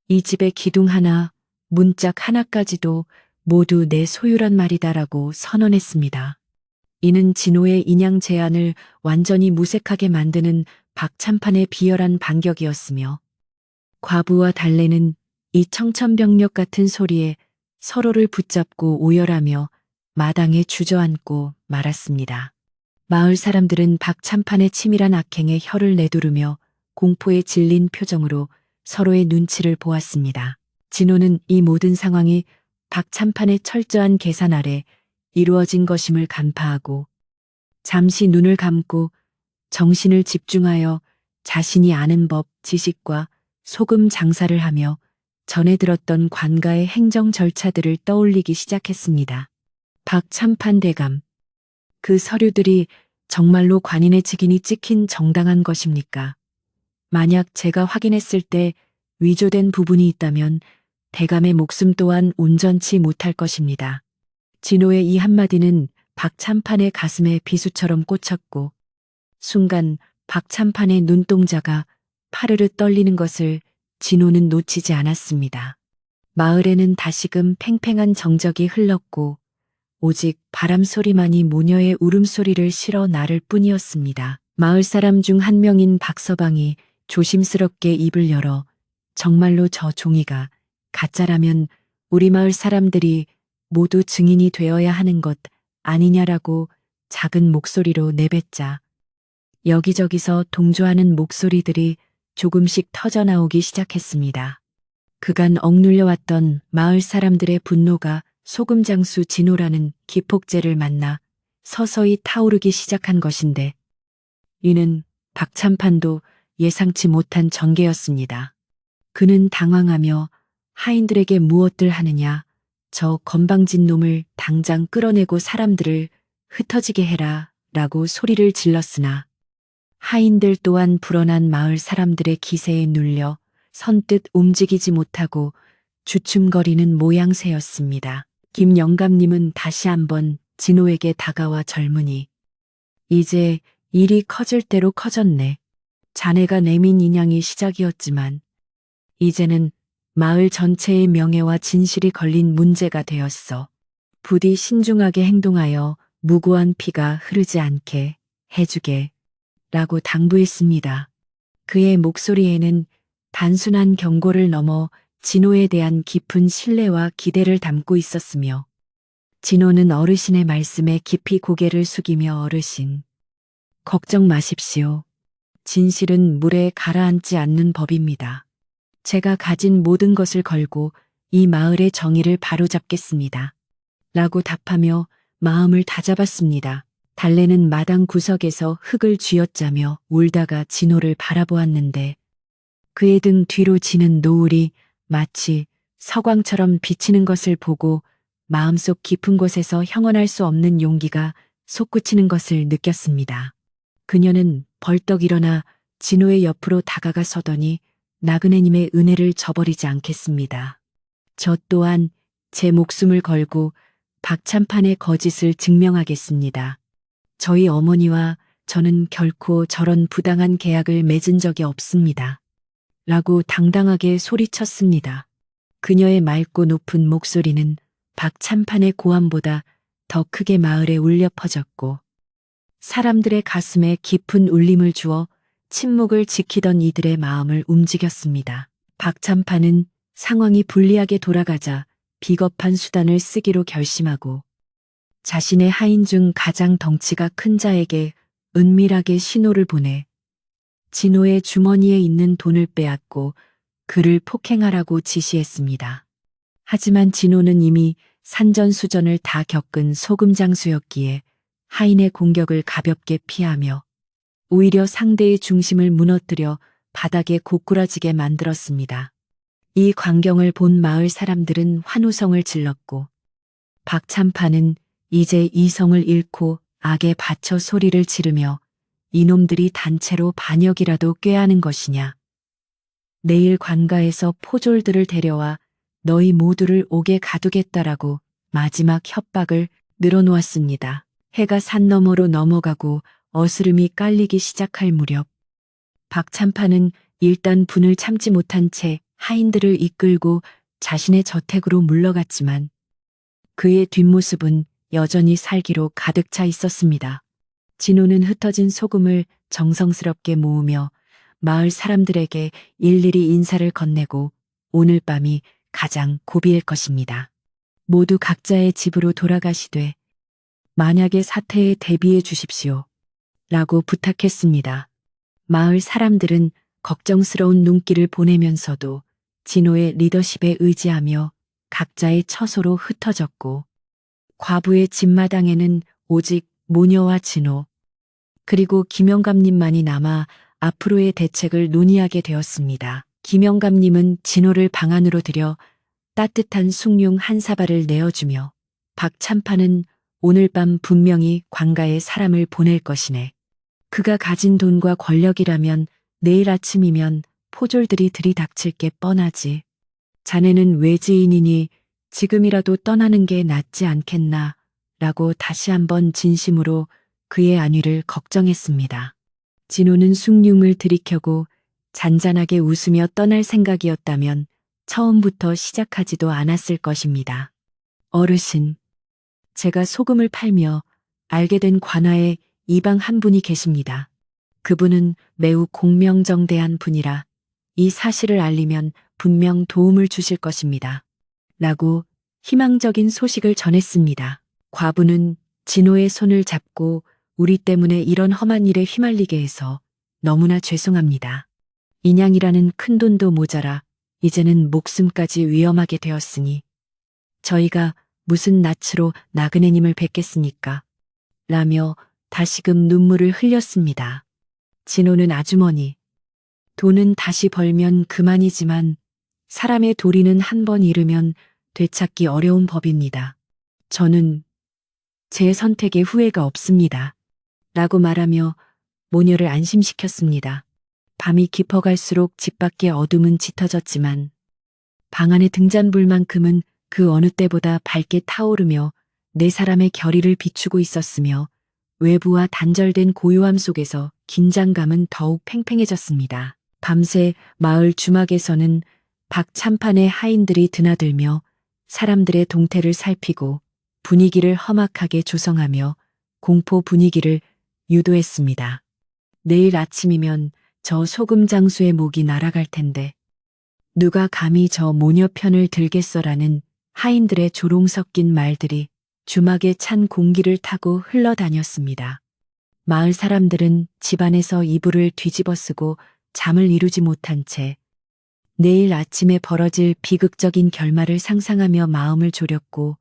이 집의 기둥 하나, 문짝 하나까지도 모두 내 소유란 말이다라고 선언했습니다. 이는 진호의 인양 제안을 완전히 무색하게 만드는 박찬판의 비열한 반격이었으며 과부와 달래는 이 청천벽력 같은 소리에 서로를 붙잡고 오열하며 마당에 주저앉고 말았습니다. 마을 사람들은 박찬판의 치밀한 악행에 혀를 내두르며 공포에 질린 표정으로 서로의 눈치를 보았습니다. 진호는 이 모든 상황이 박찬판의 철저한 계산 아래 이루어진 것임을 간파하고 잠시 눈을 감고 정신을 집중하여 자신이 아는 법, 지식과 소금 장사를 하며 전에 들었던 관가의 행정 절차들을 떠올리기 시작했습니다. 박찬판 대감, 그 서류들이 정말로 관인의 직인이 찍힌 정당한 것입니까? 만약 제가 확인했을 때 위조된 부분이 있다면 대감의 목숨 또한 온전치 못할 것입니다. 진호의 이 한마디는 박찬판의 가슴에 비수처럼 꽂혔고 순간 박찬판의 눈동자가 파르르 떨리는 것을 진호는 놓치지 않았습니다. 마을에는 다시금 팽팽한 정적이 흘렀고 오직 바람 소리만이 모녀의 울음소리를 실어 나를 뿐이었습니다. 마을 사람 중 한 명인 박서방이 조심스럽게 입을 열어 정말로 저 종이가 가짜라면 우리 마을 사람들이 모두 증인이 되어야 하는 것 아니냐라고 작은 목소리로 내뱉자 여기저기서 동조하는 목소리들이 조금씩 터져나오기 시작했습니다. 그간 억눌려왔던 마을 사람들의 분노가 소금장수 진호라는 기폭제를 만나 서서히 타오르기 시작한 것인데 이는 박찬판도 예상치 못한 전개였습니다. 그는 당황하며 하인들에게 무엇들 하느냐, 저 건방진 놈을 당장 끌어내고 사람들을 흩어지게 해라 라고 소리를 질렀으나 하인들 또한 불어난 마을 사람들의 기세에 눌려 선뜻 움직이지 못하고 주춤거리는 모양새였습니다. 김영감님은 다시 한번 진호에게 다가와 젊으니 이제 일이 커질 대로 커졌네. 자네가 내민 인양이 시작이었지만 이제는 마을 전체의 명예와 진실이 걸린 문제가 되었어. 부디 신중하게 행동하여 무고한 피가 흐르지 않게 해주게 라고 당부했습니다. 그의 목소리에는 단순한 경고를 넘어 진호에 대한 깊은 신뢰와 기대를 담고 있었으며 진호는 어르신의 말씀에 깊이 고개를 숙이며 어르신, 걱정 마십시오. 진실은 물에 가라앉지 않는 법입니다. 제가 가진 모든 것을 걸고 이 마을의 정의를 바로잡겠습니다. 라고 답하며 마음을 다잡았습니다. 달래는 마당 구석에서 흙을 쥐어짜며 울다가 진호를 바라보았는데 그의 등 뒤로 지는 노을이 마치 서광처럼 비치는 것을 보고 마음속 깊은 곳에서 형언할 수 없는 용기가 솟구치는 것을 느꼈습니다. 그녀는 벌떡 일어나 진호의 옆으로 다가가 서더니 나그네님의 은혜를 저버리지 않겠습니다. 저 또한 제 목숨을 걸고 박찬판의 거짓을 증명하겠습니다. 저희 어머니와 저는 결코 저런 부당한 계약을 맺은 적이 없습니다. 라고 당당하게 소리쳤습니다. 그녀의 맑고 높은 목소리는 박찬판의 고함보다 더 크게 마을에 울려 퍼졌고 사람들의 가슴에 깊은 울림을 주어 침묵을 지키던 이들의 마음을 움직였습니다. 박찬판은 상황이 불리하게 돌아가자 비겁한 수단을 쓰기로 결심하고 자신의 하인 중 가장 덩치가 큰 자에게 은밀하게 신호를 보내 진호의 주머니에 있는 돈을 빼앗고 그를 폭행하라고 지시했습니다. 하지만 진호는 이미 산전수전을 다 겪은 소금장수였기에 하인의 공격을 가볍게 피하며 오히려 상대의 중심을 무너뜨려 바닥에 고꾸라지게 만들었습니다. 이 광경을 본 마을 사람들은 환호성을 질렀고 박찬판은 이제 이성을 잃고 악에 바쳐 소리를 지르며 이놈들이 단체로 반역이라도 꾀하는 것이냐. 내일 관가에서 포졸들을 데려와 너희 모두를 옥에 가두겠다라고 마지막 협박을 늘어놓았습니다. 해가 산 너머로 넘어가고 어스름이 깔리기 시작할 무렵 박찬판은 일단 분을 참지 못한 채 하인들을 이끌고 자신의 저택으로 물러갔지만 그의 뒷모습은 여전히 살기로 가득 차 있었습니다. 진호는 흩어진 소금을 정성스럽게 모으며 마을 사람들에게 일일이 인사를 건네고 오늘 밤이 가장 고비일 것입니다. 모두 각자의 집으로 돌아가시되 만약의 사태에 대비해 주십시오. 라고 부탁했습니다. 마을 사람들은 걱정스러운 눈길을 보내면서도 진호의 리더십에 의지하며 각자의 처소로 흩어졌고 과부의 집마당에는 오직 모녀와 진호 그리고 김영감님만이 남아 앞으로의 대책을 논의하게 되었습니다. 김영감님은 진호를 방 안으로 들여 따뜻한 숭늉 한 사발을 내어주며 박찬판은 오늘 밤 분명히 관가에 사람을 보낼 것이네. 그가 가진 돈과 권력이라면 내일 아침이면 포졸들이 들이닥칠 게 뻔하지. 자네는 외지인이니 지금이라도 떠나는 게 낫지 않겠나 라고 다시 한번 진심으로 그의 안위를 걱정했습니다. 진호는 숭늉을 들이켜고 잔잔하게 웃으며 떠날 생각이었다면 처음부터 시작하지도 않았을 것입니다. 어르신, 제가 소금을 팔며 알게 된 관아에 이방 한 분이 계십니다. 그분은 매우 공명정대한 분이라 이 사실을 알리면 분명 도움을 주실 것입니다. 라고 희망적인 소식을 전했습니다. 과부는 진호의 손을 잡고 우리 때문에 이런 험한 일에 휘말리게 해서 너무나 죄송합니다. 인양이라는 큰돈도 모자라 이제는 목숨까지 위험하게 되었으니 저희가 무슨 낯으로 나그네님을 뵙겠습니까? 라며 다시금 눈물을 흘렸습니다. 진호는 아주머니, 돈은 다시 벌면 그만이지만 사람의 도리는 한 번 잃으면 되찾기 어려운 법입니다. 저는 제 선택에 후회가 없습니다. 라고 말하며 모녀를 안심시켰습니다. 밤이 깊어갈수록 집 밖의 어둠은 짙어졌지만 방 안의 등잔불만큼은 그 어느 때보다 밝게 타오르며 네 사람의 결의를 비추고 있었으며 외부와 단절된 고요함 속에서 긴장감은 더욱 팽팽해졌습니다. 밤새 마을 주막에서는 박찬판의 하인들이 드나들며 사람들의 동태를 살피고 분위기를 험악하게 조성하며 공포 분위기를 유도했습니다. 내일 아침이면 저 소금 장수의 목이 날아갈 텐데 누가 감히 저 모녀 편을 들겠어라는 하인들의 조롱 섞인 말들이 주막에 찬 공기를 타고 흘러다녔습니다. 마을 사람들은 집안에서 이불을 뒤집어 쓰고 잠을 이루지 못한 채 내일 아침에 벌어질 비극적인 결말을 상상하며 마음을 졸였고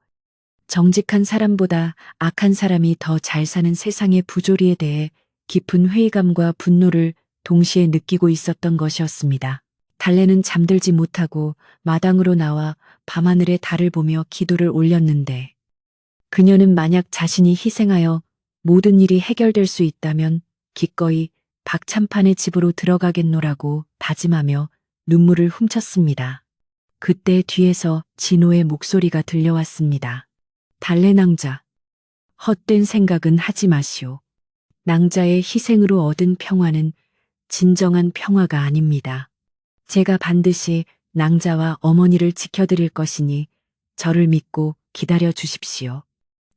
정직한 사람보다 악한 사람이 더 잘 사는 세상의 부조리에 대해 깊은 회의감과 분노를 동시에 느끼고 있었던 것이었습니다. 달래는 잠들지 못하고 마당으로 나와 밤하늘의 달을 보며 기도를 올렸는데 그녀는 만약 자신이 희생하여 모든 일이 해결될 수 있다면 기꺼이 박찬판의 집으로 들어가겠노라고 다짐하며 눈물을 훔쳤습니다. 그때 뒤에서 진호의 목소리가 들려왔습니다. 달래낭자. 헛된 생각은 하지 마시오. 낭자의 희생으로 얻은 평화는 진정한 평화가 아닙니다. 제가 반드시 낭자와 어머니를 지켜드릴 것이니 저를 믿고 기다려 주십시오.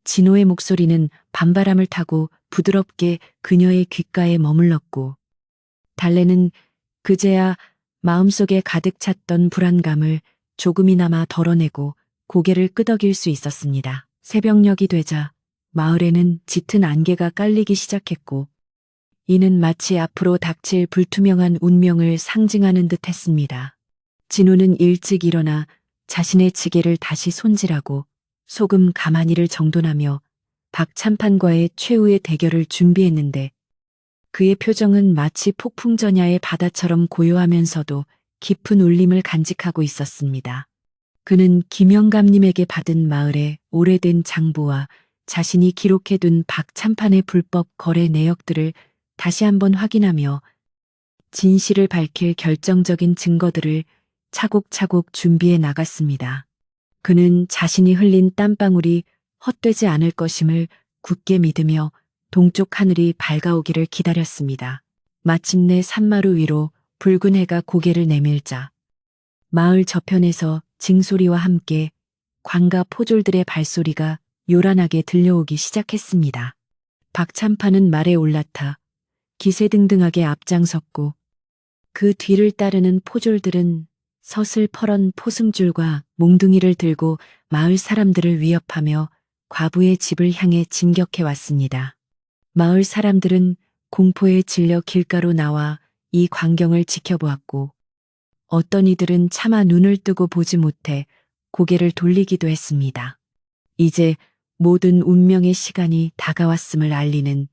진호의 목소리는 밤바람을 타고 부드럽게 그녀의 귓가에 머물렀고, 달래는 그제야 마음속에 가득 찼던 불안감을 조금이나마 덜어내고 고개를 끄덕일 수 있었습니다. 새벽녘이 되자 마을에는 짙은 안개가 깔리기 시작했고, 이는 마치 앞으로 닥칠 불투명한 운명을 상징하는 듯 했습니다. 진호는 일찍 일어나 자신의 지게를 다시 손질하고 소금 가마니를 정돈하며 박찬판과의 최후의 대결을 준비했는데, 그의 표정은 마치 폭풍전야의 바다처럼 고요하면서도 깊은 울림을 간직하고 있었습니다. 그는 김영감님에게 받은 마을의 오래된 장부와 자신이 기록해둔 박찬판의 불법 거래 내역들을 다시 한번 확인하며 진실을 밝힐 결정적인 증거들을 차곡차곡 준비해 나갔습니다. 그는 자신이 흘린 땀방울이 헛되지 않을 것임을 굳게 믿으며 동쪽 하늘이 밝아오기를 기다렸습니다. 마침내 산마루 위로 붉은 해가 고개를 내밀자 마을 저편에서 징소리와 함께 관가 포졸들의 발소리가 요란하게 들려오기 시작했습니다. 박찬판은 말에 올라타 기세등등하게 앞장섰고, 그 뒤를 따르는 포졸들은 서슬퍼런 포승줄과 몽둥이를 들고 마을 사람들을 위협하며 과부의 집을 향해 진격해 왔습니다. 마을 사람들은 공포에 질려 길가로 나와 이 광경을 지켜보았고, 어떤 이들은 차마 눈을 뜨고 보지 못해 고개를 돌리기도 했습니다. 이제 모든 운명의 시간이 다가왔음을 알리는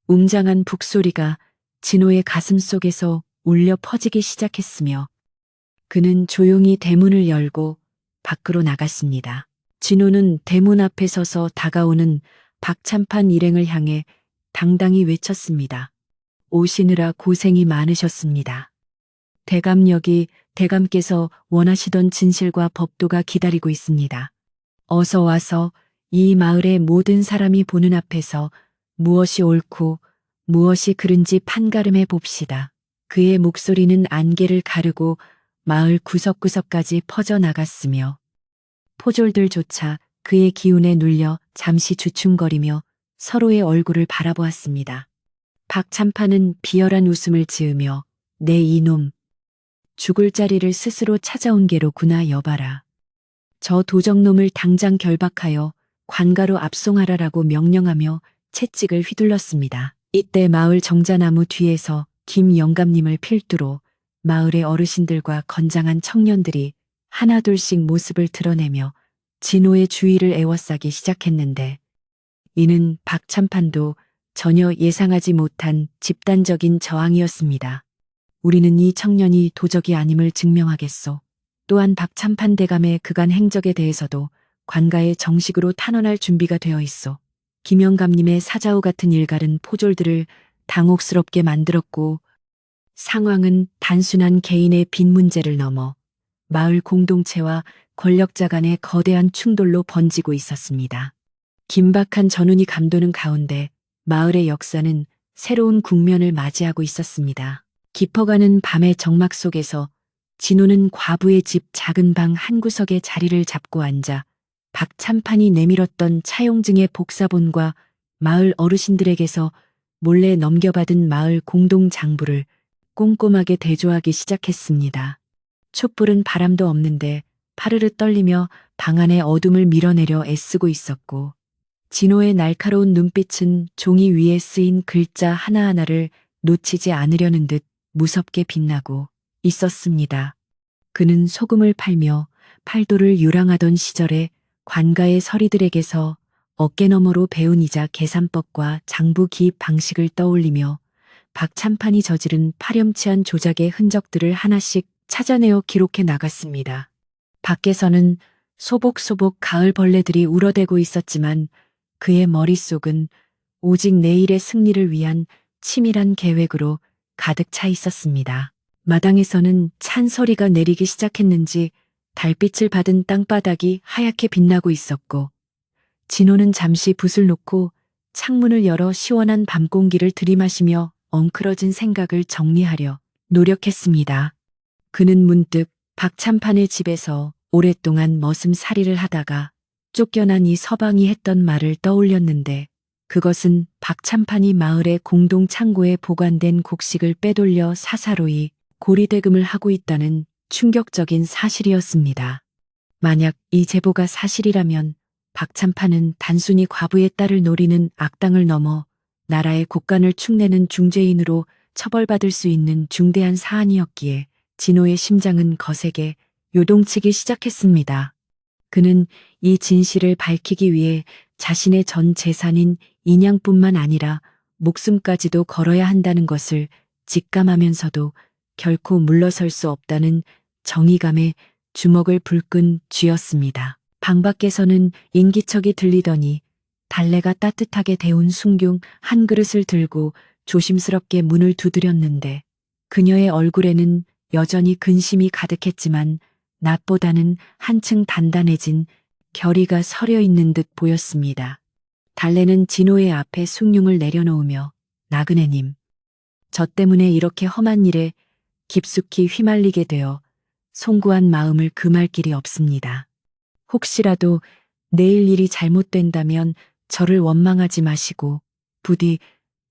웅장한 북소리가 진호의 가슴 속에서 울려 퍼지기 시작했으며, 그는 조용히 대문을 열고 밖으로 나갔습니다. 진호는 대문 앞에 서서 다가오는 박찬판 일행을 향해 당당히 외쳤습니다. 오시느라 고생이 많으셨습니다. 대감께서 원하시던 진실과 법도가 기다리고 있습니다. 어서 와서 이 마을의 모든 사람이 보는 앞에서 무엇이 옳고 무엇이 그른지 판가름해 봅시다. 그의 목소리는 안개를 가르고 마을 구석구석까지 퍼져나갔으며, 포졸들조차 그의 기운에 눌려 잠시 주춤거리며 서로의 얼굴을 바라보았습니다. 박찬판은 비열한 웃음을 지으며 내 이놈, 죽을 자리를 스스로 찾아온 게로구나 여봐라. 저 도적놈을 당장 결박하여 관가로 압송하라라고 명령하며 채찍을 휘둘렀습니다. 이때 마을 정자나무 뒤에서 김영감님을 필두로 마을의 어르신들과 건장한 청년들이 하나둘씩 모습을 드러내며 진호의 주위를 에워싸기 시작했는데, 이는 박찬판도 전혀 예상하지 못한 집단적인 저항이었습니다. 우리는 이 청년이 도적이 아님을 증명하겠소. 또한 박찬판 대감의 그간 행적에 대해서도 관가에 정식으로 탄원할 준비가 되어 있소. 김영감님의 사자우 같은 일갈은 포졸들을 당혹스럽게 만들었고, 상황은 단순한 개인의 빈 문제를 넘어 마을 공동체와 권력자 간의 거대한 충돌로 번지고 있었습니다. 긴박한 전운이 감도는 가운데 마을의 역사는 새로운 국면을 맞이하고 있었습니다. 깊어가는 밤의 정막 속에서 진호는 과부의 집 작은 방 한구석에 자리를 잡고 앉아 박찬판이 내밀었던 차용증의 복사본과 마을 어르신들에게서 몰래 넘겨받은 마을 공동장부를 꼼꼼하게 대조하기 시작했습니다. 촛불은 바람도 없는데 파르르 떨리며 방 안의 어둠을 밀어내려 애쓰고 있었고, 진호의 날카로운 눈빛은 종이 위에 쓰인 글자 하나하나를 놓치지 않으려는 듯 무섭게 빛나고 있었습니다. 그는 소금을 팔며 팔도를 유랑하던 시절에 관가의 서리들에게서 어깨너머로 배운 이자 계산법과 장부 기입 방식을 떠올리며 박찬판이 저지른 파렴치한 조작의 흔적들을 하나씩 찾아내어 기록해 나갔습니다. 밖에서는 소복소복 가을 벌레들이 울어대고 있었지만 그의 머릿속은 오직 내일의 승리를 위한 치밀한 계획으로 가득 차 있었습니다. 마당에서는 찬소리가 내리기 시작했는지 달빛을 받은 땅바닥이 하얗게 빛나고 있었고, 진호는 잠시 붓을 놓고 창문을 열어 시원한 밤 공기를 들이마시며 엉클어진 생각을 정리하려 노력했습니다. 그는 문득 박찬판의 집에서 오랫동안 머슴살이를 하다가 쫓겨난 이 서방이 했던 말을 떠올렸는데, 그것은 박찬판이 마을의 공동 창고에 보관된 곡식을 빼돌려 사사로이 고리대금을 하고 있다는 충격적인 사실이었습니다. 만약 이 제보가 사실이라면 박찬판은 단순히 과부의 딸을 노리는 악당을 넘어 나라의 곳간을 축내는 중죄인으로 처벌받을 수 있는 중대한 사안이었기에 진호의 심장은 거세게 요동치기 시작했습니다. 그는 이 진실을 밝히기 위해 자신의 전 재산인 인양뿐만 아니라 목숨까지도 걸어야 한다는 것을 직감하면서도 결코 물러설 수 없다는 정의감에 주먹을 불끈 쥐었습니다. 방 밖에서는 인기척이 들리더니 달래가 따뜻하게 데운 숭늉 한 그릇을 들고 조심스럽게 문을 두드렸는데, 그녀의 얼굴에는 여전히 근심이 가득했지만 낮보다는 한층 단단해진 결의가 서려 있는 듯 보였습니다. 달래는 진호의 앞에 숭늉을 내려놓으며 나그네님, 저 때문에 이렇게 험한 일에 깊숙이 휘말리게 되어 송구한 마음을 금할 길이 없습니다. 혹시라도 내일 일이 잘못된다면 저를 원망하지 마시고 부디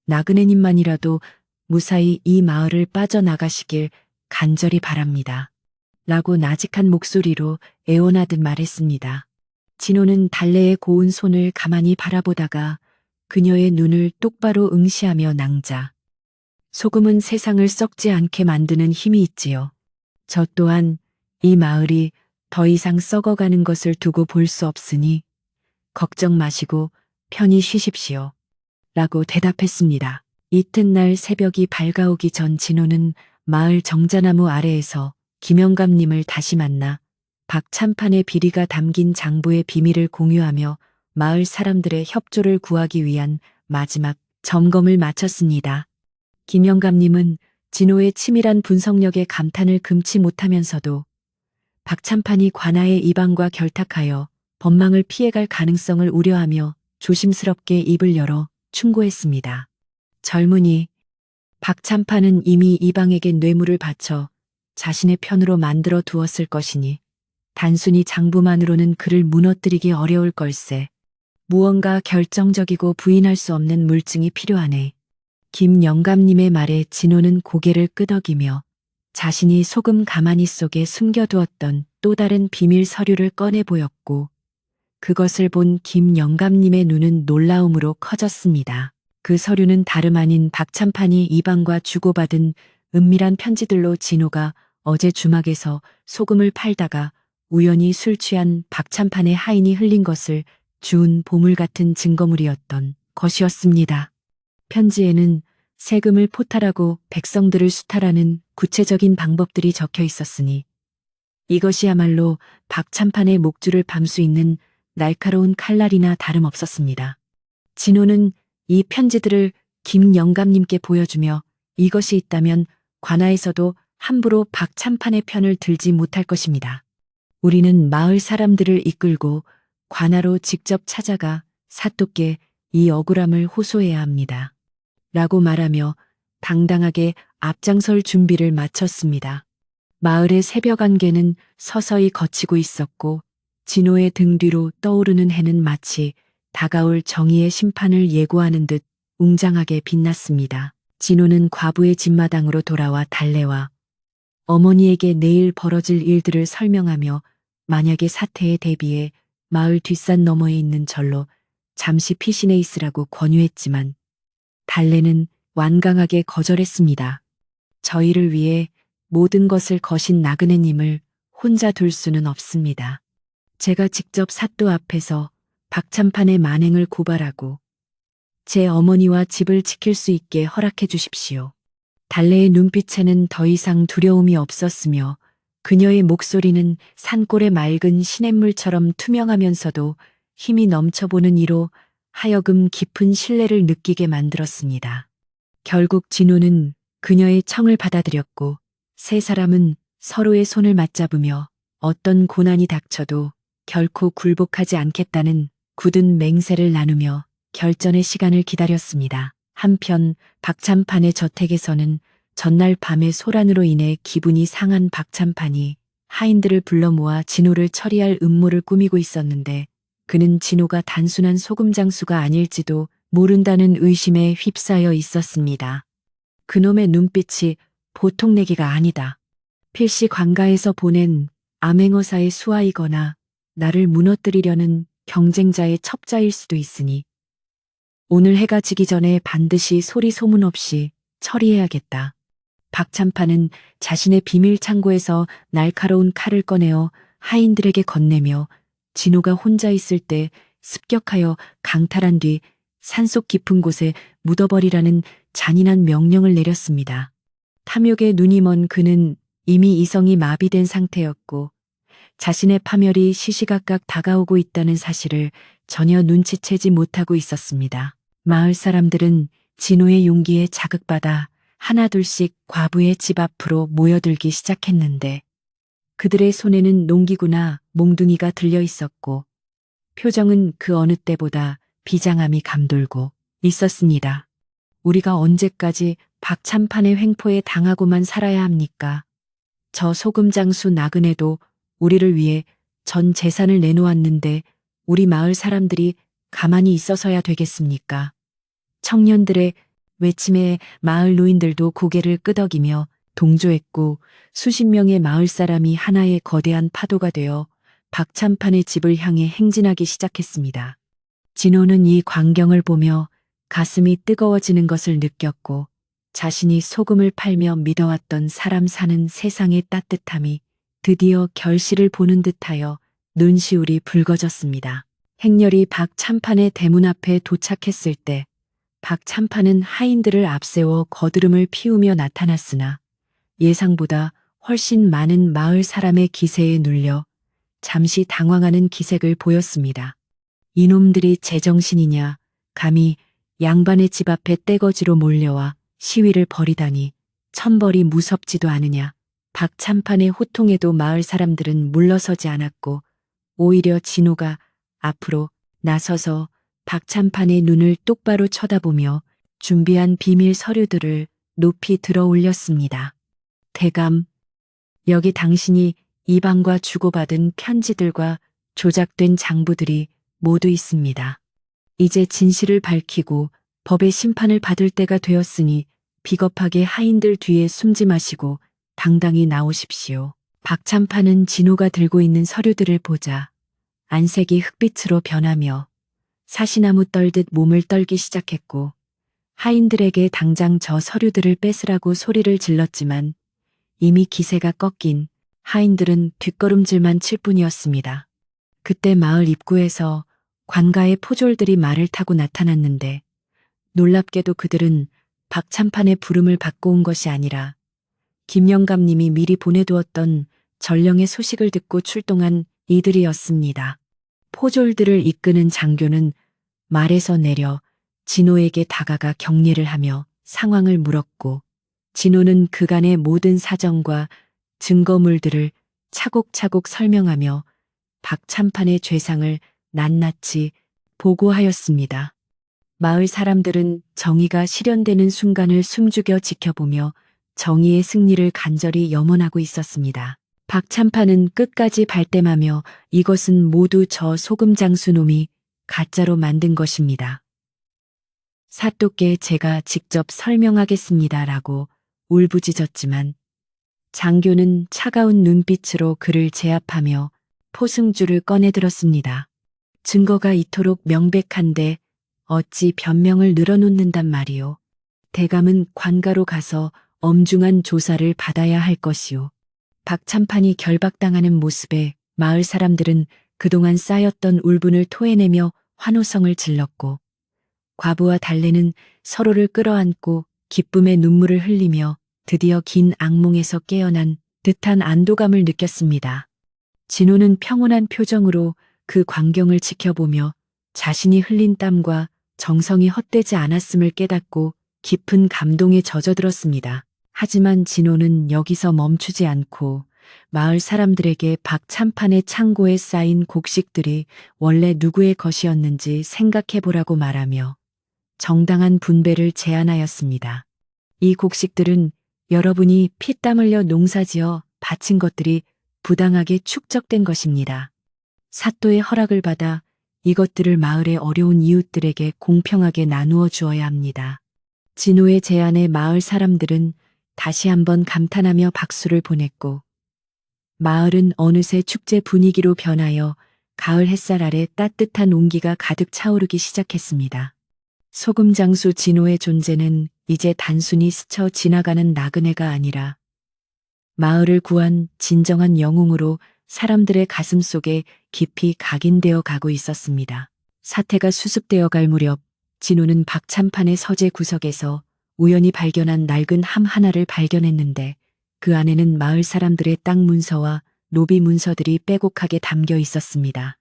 나그네님만이라도 무사히 이 마을을 빠져나가시길 간절히 바랍니다. 라고 나직한 목소리로 애원하듯 말했습니다. 진호는 달래의 고운 손을 가만히 바라보다가 그녀의 눈을 똑바로 응시하며 낭자. 소금은 세상을 썩지 않게 만드는 힘이 있지요. 저 또한 이 마을이 더 이상 썩어가는 것을 두고 볼 수 없으니 걱정 마시고 편히 쉬십시오. 라고 대답했습니다. 이튿날 새벽이 밝아오기 전 진호는 마을 정자나무 아래에서 김영감님을 다시 만나 박찬판의 비리가 담긴 장부의 비밀을 공유하며 마을 사람들의 협조를 구하기 위한 마지막 점검을 마쳤습니다. 김영감님은 진호의 치밀한 분석력에 감탄을 금치 못하면서도 박찬판이 관아의 이방과 결탁하여 법망을 피해갈 가능성을 우려하며 조심스럽게 입을 열어 충고했습니다. 젊은이, 박찬판은 이미 이방에게 뇌물을 바쳐 자신의 편으로 만들어 두었을 것이니 단순히 장부만으로는 그를 무너뜨리기 어려울 걸세. 무언가 결정적이고 부인할 수 없는 물증이 필요하네. 김 영감님의 말에 진호는 고개를 끄덕이며 자신이 소금 가마니 속에 숨겨두었던 또 다른 비밀 서류를 꺼내 보였고, 그것을 본 김 영감님의 눈은 놀라움으로 커졌습니다. 그 서류는 다름 아닌 박찬판이 이방과 주고받은 은밀한 편지들로 진호가 어제 주막에서 소금을 팔다가 우연히 술 취한 박찬판의 하인이 흘린 것을 주운 보물 같은 증거물이었던 것이었습니다. 편지에는 세금을 포탈하고 백성들을 수탈하는 구체적인 방법들이 적혀 있었으니 이것이야말로 박찬판의 목줄을 밤 수 있는 날카로운 칼날이나 다름없었습니다. 진호는 이 편지들을 김 영감님께 보여주며 이것이 있다면 관아에서도 함부로 박찬판의 편을 들지 못할 것입니다. 우리는 마을 사람들을 이끌고 관아로 직접 찾아가 사또께 이 억울함을 호소해야 합니다. 라고 말하며 당당하게 앞장설 준비를 마쳤습니다. 마을의 새벽 안개는 서서히 걷히고 있었고 진호의 등 뒤로 떠오르는 해는 마치 다가올 정의의 심판을 예고하는 듯 웅장하게 빛났습니다. 진호는 과부의 집마당으로 돌아와 달래와 어머니에게 내일 벌어질 일들을 설명하며 만약의 사태에 대비해 마을 뒷산 너머에 있는 절로 잠시 피신해 있으라고 권유했지만 달래는 완강하게 거절했습니다. 저희를 위해 모든 것을 거신 나그네님을 혼자 둘 수는 없습니다. 제가 직접 사또 앞에서 박찬판의 만행을 고발하고 제 어머니와 집을 지킬 수 있게 허락해 주십시오. 달래의 눈빛에는 더 이상 두려움이 없었으며 그녀의 목소리는 산골의 맑은 시냇물처럼 투명하면서도 힘이 넘쳐보는 이로 하여금 깊은 신뢰를 느끼게 만들었습니다. 결국 진호는 그녀의 청을 받아들였고 세 사람은 서로의 손을 맞잡으며 어떤 고난이 닥쳐도 결코 굴복하지 않겠다는 굳은 맹세를 나누며 결전의 시간을 기다렸습니다. 한편 박찬판의 저택에서는 전날 밤의 소란으로 인해 기분이 상한 박찬판이 하인들을 불러 모아 진호를 처리할 음모를 꾸미고 있었는데 그는 진호가 단순한 소금 장수가 아닐지도 모른다는 의심에 휩싸여 있었습니다. 그놈의 눈빛이 보통 내기가 아니다. 필시 관가에서 보낸 암행어사의 수하이거나 나를 무너뜨리려는 경쟁자의 첩자일 수도 있으니 오늘 해가 지기 전에 반드시 소리 소문 없이 처리해야겠다. 박찬판은 자신의 비밀 창고에서 날카로운 칼을 꺼내어 하인들에게 건네며 진호가 혼자 있을 때 습격하여 강탈한 뒤 산속 깊은 곳에 묻어버리라는 잔인한 명령을 내렸습니다. 탐욕에 눈이 먼 그는 이미 이성이 마비된 상태였고 자신의 파멸이 시시각각 다가오고 있다는 사실을 전혀 눈치채지 못하고 있었습니다. 마을 사람들은 진호의 용기에 자극받아 하나둘씩 과부의 집 앞으로 모여들기 시작했는데 그들의 손에는 농기구나 몽둥이가 들려 있었고 표정은 그 어느 때보다 비장함이 감돌고 있었습니다. 우리가 언제까지 박찬판의 횡포에 당하고만 살아야 합니까? 저 소금장수 나그네도 우리를 위해 전 재산을 내놓았는데 우리 마을 사람들이 가만히 있어서야 되겠습니까? 청년들의 외침에 마을 노인들도 고개를 끄덕이며 동조했고 수십 명의 마을 사람이 하나의 거대한 파도가 되어 박찬판의 집을 향해 행진하기 시작했습니다. 진호는 이 광경을 보며 가슴이 뜨거워지는 것을 느꼈고 자신이 소금을 팔며 믿어왔던 사람 사는 세상의 따뜻함이 드디어 결실을 보는 듯하여 눈시울이 붉어졌습니다. 행렬이 박찬판의 대문 앞에 도착했을 때 박찬판은 하인들을 앞세워 거드름을 피우며 나타났으나 예상보다 훨씬 많은 마을 사람의 기세에 눌려 잠시 당황하는 기색을 보였습니다. 이놈들이 제정신이냐, 감히 양반의 집 앞에 떼거지로 몰려와 시위를 벌이다니 천벌이 무섭지도 않으냐. 박찬판의 호통에도 마을 사람들은 물러서지 않았고 오히려 진호가 앞으로 나서서 박찬판의 눈을 똑바로 쳐다보며 준비한 비밀 서류들을 높이 들어 올렸습니다. 대감, 여기 당신이 이방과 주고받은 편지들과 조작된 장부들이 모두 있습니다. 이제 진실을 밝히고 법의 심판을 받을 때가 되었으니 비겁하게 하인들 뒤에 숨지 마시고 당당히 나오십시오. 박찬판은 진호가 들고 있는 서류들을 보자 안색이 흑빛으로 변하며 사시나무 떨듯 몸을 떨기 시작했고 하인들에게 당장 저 서류들을 뺏으라고 소리를 질렀지만 이미 기세가 꺾인 하인들은 뒷걸음질만 칠 뿐이었습니다. 그때 마을 입구에서 관가의 포졸들이 말을 타고 나타났는데 놀랍게도 그들은 박찬판의 부름을 받고 온 것이 아니라 김영감님이 미리 보내두었던 전령의 소식을 듣고 출동한 이들이었습니다. 포졸들을 이끄는 장교는 말에서 내려 진호에게 다가가 격려를 하며 상황을 물었고 진호는 그간의 모든 사정과 증거물들을 차곡차곡 설명하며 박찬판의 죄상을 낱낱이 보고하였습니다. 마을 사람들은 정의가 실현되는 순간을 숨죽여 지켜보며 정의의 승리를 간절히 염원하고 있었습니다. 박찬판은 끝까지 발뺌하며 이것은 모두 저 소금장수 놈이 가짜로 만든 것입니다. 사또께 제가 직접 설명하겠습니다라고 울부짖었지만 장교는 차가운 눈빛으로 그를 제압하며 포승줄을 꺼내들었습니다. 증거가 이토록 명백한데 어찌 변명을 늘어놓는단 말이오. 대감은 관가로 가서 엄중한 조사를 받아야 할 것이오. 박찬판이 결박당하는 모습에 마을 사람들은 그동안 쌓였던 울분을 토해내며 환호성을 질렀고 과부와 달래는 서로를 끌어안고 기쁨의 눈물을 흘리며 드디어 긴 악몽에서 깨어난 듯한 안도감을 느꼈습니다. 진호는 평온한 표정으로 그 광경을 지켜보며 자신이 흘린 땀과 정성이 헛되지 않았음을 깨닫고 깊은 감동에 젖어들었습니다. 하지만 진호는 여기서 멈추지 않고 마을 사람들에게 박찬판의 창고에 쌓인 곡식들이 원래 누구의 것이었는지 생각해 보라고 말하며 정당한 분배를 제안하였습니다. 이 곡식들은 여러분이 피땀 흘려 농사지어 바친 것들이 부당하게 축적된 것입니다. 사또의 허락을 받아 이것들을 마을의 어려운 이웃들에게 공평하게 나누어 주어야 합니다. 진호의 제안에 마을 사람들은 다시 한번 감탄하며 박수를 보냈고 마을은 어느새 축제 분위기로 변하여 가을 햇살 아래 따뜻한 온기가 가득 차오르기 시작했습니다. 소금장수 진호의 존재는 이제 단순히 스쳐 지나가는 나그네가 아니라 마을을 구한 진정한 영웅으로 사람들의 가슴 속에 깊이 각인되어 가고 있었습니다. 사태가 수습되어 갈 무렵 진호는 박찬판의 서재 구석에서 우연히 발견한 낡은 함 하나를 발견했는데 그 안에는 마을 사람들의 땅 문서와 노비 문서들이 빼곡하게 담겨 있었습니다.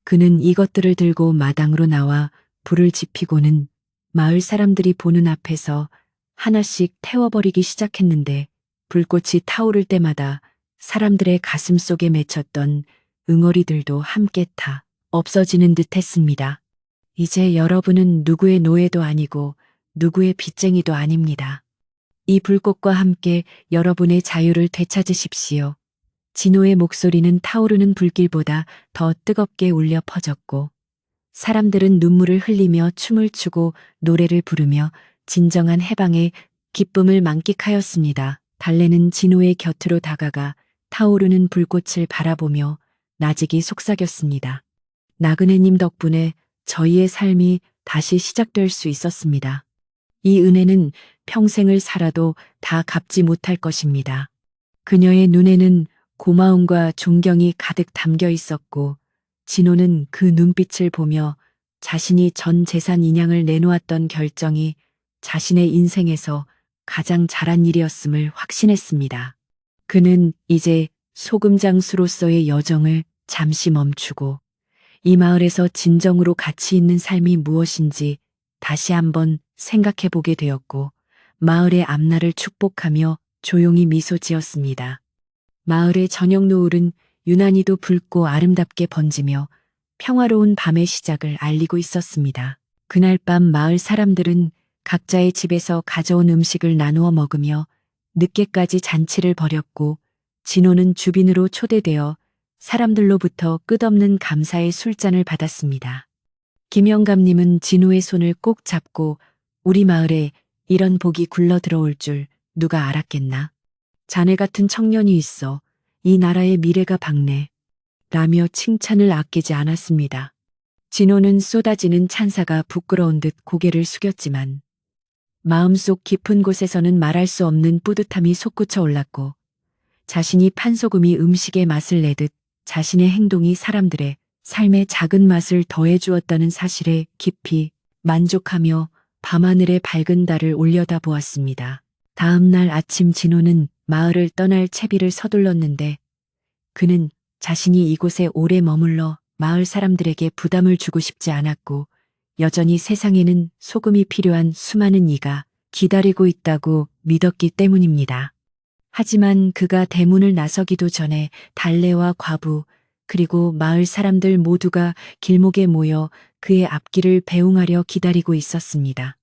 그는 이것들을 들고 마당으로 나와 불을 지피고는 마을 사람들이 보는 앞에서 하나씩 태워버리기 시작했는데 불꽃이 타오를 때마다 사람들의 가슴 속에 맺혔던 응어리들도 함께 타 없어지는 듯 했습니다. 이제 여러분은 누구의 노예도 아니고 누구의 빚쟁이도 아닙니다. 이 불꽃과 함께 여러분의 자유를 되찾으십시오. 진호의 목소리는 타오르는 불길보다 더 뜨겁게 울려 퍼졌고 사람들은 눈물을 흘리며 춤을 추고 노래를 부르며 진정한 해방의 기쁨을 만끽하였습니다. 달래는 진호의 곁으로 다가가 타오르는 불꽃을 바라보며 나직이 속삭였습니다. 나그네님 덕분에 저희의 삶이 다시 시작될 수 있었습니다. 이 은혜는 평생을 살아도 다 갚지 못할 것입니다. 그녀의 눈에는 고마움과 존경이 가득 담겨 있었고 진호는 그 눈빛을 보며 자신이 전 재산 인양을 내놓았던 결정이 자신의 인생에서 가장 잘한 일이었음을 확신했습니다. 그는 이제 소금장수로서의 여정을 잠시 멈추고 이 마을에서 진정으로 가치 있는 삶이 무엇인지 다시 한번 생각해 보게 되었고 마을의 앞날을 축복하며 조용히 미소 지었습니다. 마을의 저녁 노을은 유난히도 붉고 아름답게 번지며 평화로운 밤의 시작을 알리고 있었습니다. 그날 밤 마을 사람들은 각자의 집에서 가져온 음식을 나누어 먹으며 늦게까지 잔치를 벌였고 진호는 주빈으로 초대되어 사람들로부터 끝없는 감사의 술잔을 받았습니다. 김영감님은 진호의 손을 꼭 잡고 우리 마을에 이런 복이 굴러 들어올 줄 누가 알았겠나. 자네 같은 청년이 있어 이 나라의 미래가 밝네. 라며 칭찬을 아끼지 않았습니다. 진호는 쏟아지는 찬사가 부끄러운 듯 고개를 숙였지만 마음속 깊은 곳에서는 말할 수 없는 뿌듯함이 솟구쳐 올랐고 자신이 판소금이 음식의 맛을 내듯 자신의 행동이 사람들의 삶의 작은 맛을 더해주었다는 사실에 깊이 만족하며 밤하늘의 밝은 달을 올려다 보았습니다. 다음 날 아침 진호는 마을을 떠날 채비를 서둘렀는데 그는 자신이 이곳에 오래 머물러 마을 사람들에게 부담을 주고 싶지 않았고 여전히 세상에는 소금이 필요한 수많은 이가 기다리고 있다고 믿었기 때문입니다. 하지만 그가 대문을 나서기도 전에 달래와 과부 그리고 마을 사람들 모두가 길목에 모여 그의 앞길을 배웅하려 기다리고 있었습니다.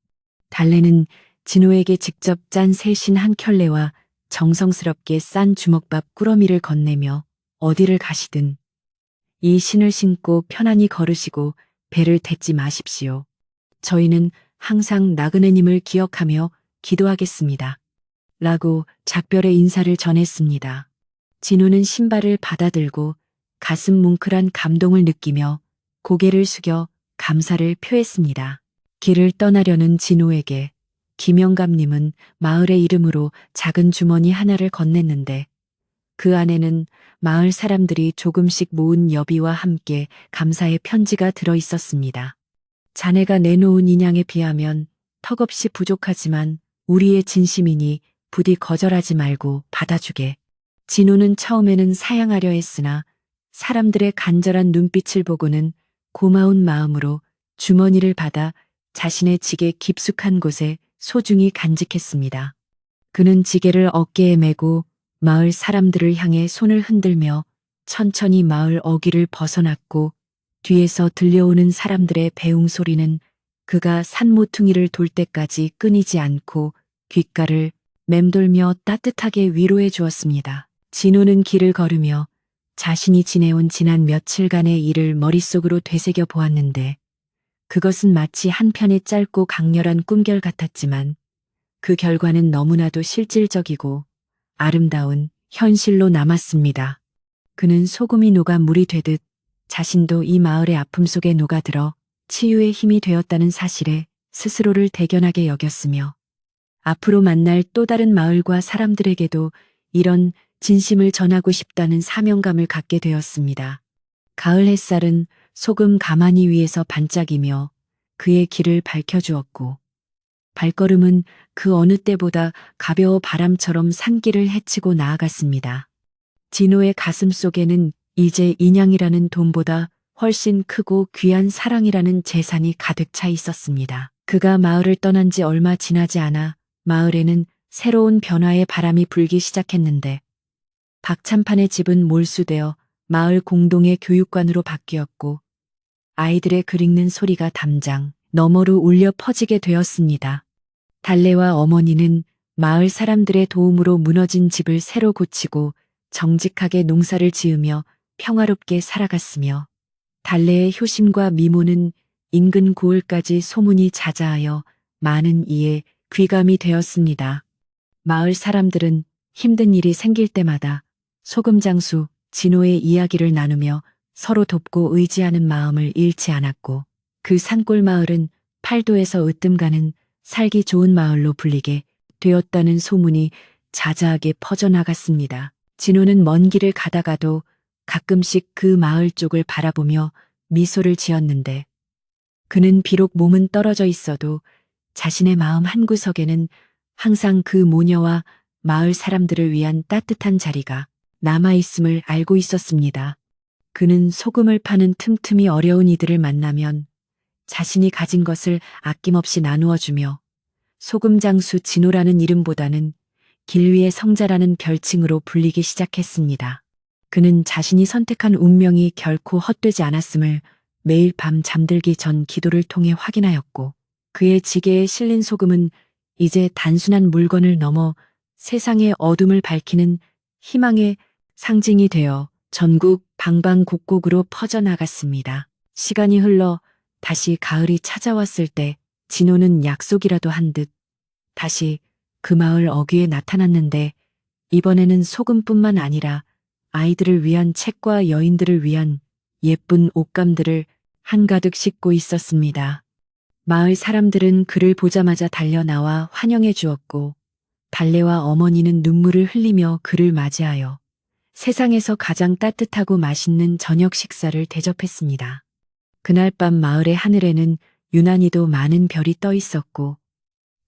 달래는 진호에게 직접 짠 새신 한 켤레와 정성스럽게 싼 주먹밥 꾸러미를 건네며 어디를 가시든 이 신을 신고 편안히 걸으시고 배를 댔지 마십시오. 저희는 항상 나그네님을 기억하며 기도하겠습니다. 라고 작별의 인사를 전했습니다. 진호는 신발을 받아들고 가슴 뭉클한 감동을 느끼며 고개를 숙여 감사를 표했습니다. 길을 떠나려는 진호에게 김영감님은 마을의 이름으로 작은 주머니 하나를 건넸는데 그 안에는 마을 사람들이 조금씩 모은 여비와 함께 감사의 편지가 들어 있었습니다. 자네가 내놓은 인양에 비하면 턱없이 부족하지만 우리의 진심이니 부디 거절하지 말고 받아주게. 진호는 처음에는 사양하려 했으나 사람들의 간절한 눈빛을 보고는 고마운 마음으로 주머니를 받아 자신의 지게 깊숙한 곳에 소중히 간직했습니다. 그는 지게를 어깨에 메고 마을 사람들을 향해 손을 흔들며 천천히 마을 어귀를 벗어났고, 뒤에서 들려오는 사람들의 배웅 소리는 그가 산모퉁이를 돌 때까지 끊이지 않고 귓가를 맴돌며 따뜻하게 위로해 주었습니다. 진호는 길을 걸으며 자신이 지내온 지난 며칠간의 일을 머릿속으로 되새겨 보았는데, 그것은 마치 한편의 짧고 강렬한 꿈결 같았지만 그 결과는 너무나도 실질적이고 아름다운 현실로 남았습니다. 그는 소금이 녹아 물이 되듯 자신도 이 마을의 아픔 속에 녹아들어 치유의 힘이 되었다는 사실에 스스로를 대견하게 여겼으며, 앞으로 만날 또 다른 마을과 사람들에게도 이런 진심을 전하고 싶다는 사명감을 갖게 되었습니다. 가을 햇살은 소금 가마니 위에서 반짝이며 그의 길을 밝혀주었고, 발걸음은 그 어느 때보다 가벼워 바람처럼 산길을 헤치고 나아갔습니다. 진호의 가슴 속에는 이제 인양이라는 돈보다 훨씬 크고 귀한 사랑이라는 재산이 가득 차 있었습니다. 그가 마을을 떠난 지 얼마 지나지 않아 마을에는 새로운 변화의 바람이 불기 시작했는데, 박찬판의 집은 몰수되어 마을 공동의 교육관으로 바뀌었고, 아이들의 글 읽는 소리가 담장 너머로 울려 퍼지게 되었습니다. 달래와 어머니는 마을 사람들의 도움으로 무너진 집을 새로 고치고 정직하게 농사를 지으며 평화롭게 살아갔으며, 달래의 효심과 미모는 인근 고을까지 소문이 자자하여 많은 이의 귀감이 되었습니다. 마을 사람들은 힘든 일이 생길 때마다 소금장수 진호의 이야기를 나누며 서로 돕고 의지하는 마음을 잃지 않았고, 그 산골 마을은 팔도에서 으뜸가는 살기 좋은 마을로 불리게 되었다는 소문이 자자하게 퍼져나갔습니다. 진호는 먼 길을 가다가도 가끔씩 그 마을 쪽을 바라보며 미소를 지었는데, 그는 비록 몸은 떨어져 있어도 자신의 마음 한구석에는 항상 그 모녀와 마을 사람들을 위한 따뜻한 자리가 남아있음을 알고 있었습니다. 그는 소금을 파는 틈틈이 어려운 이들을 만나면 자신이 가진 것을 아낌없이 나누어 주며, 소금장수 진호라는 이름보다는 길 위의 성자라는 별칭으로 불리기 시작했습니다. 그는 자신이 선택한 운명이 결코 헛되지 않았음을 매일 밤 잠들기 전 기도를 통해 확인하였고, 그의 지게에 실린 소금은 이제 단순한 물건을 넘어 세상의 어둠을 밝히는 희망의 상징이 되어 전국 방방곡곡으로 퍼져나갔습니다. 시간이 흘러 다시 가을이 찾아왔을 때 진호는 약속이라도 한 듯 다시 그 마을 어귀에 나타났는데, 이번에는 소금뿐만 아니라 아이들을 위한 책과 여인들을 위한 예쁜 옷감들을 한가득 싣고 있었습니다. 마을 사람들은 그를 보자마자 달려나와 환영해 주었고, 달래와 어머니는 눈물을 흘리며 그를 맞이하여 세상에서 가장 따뜻하고 맛있는 저녁 식사를 대접했습니다. 그날 밤 마을의 하늘에는 유난히도 많은 별이 떠 있었고,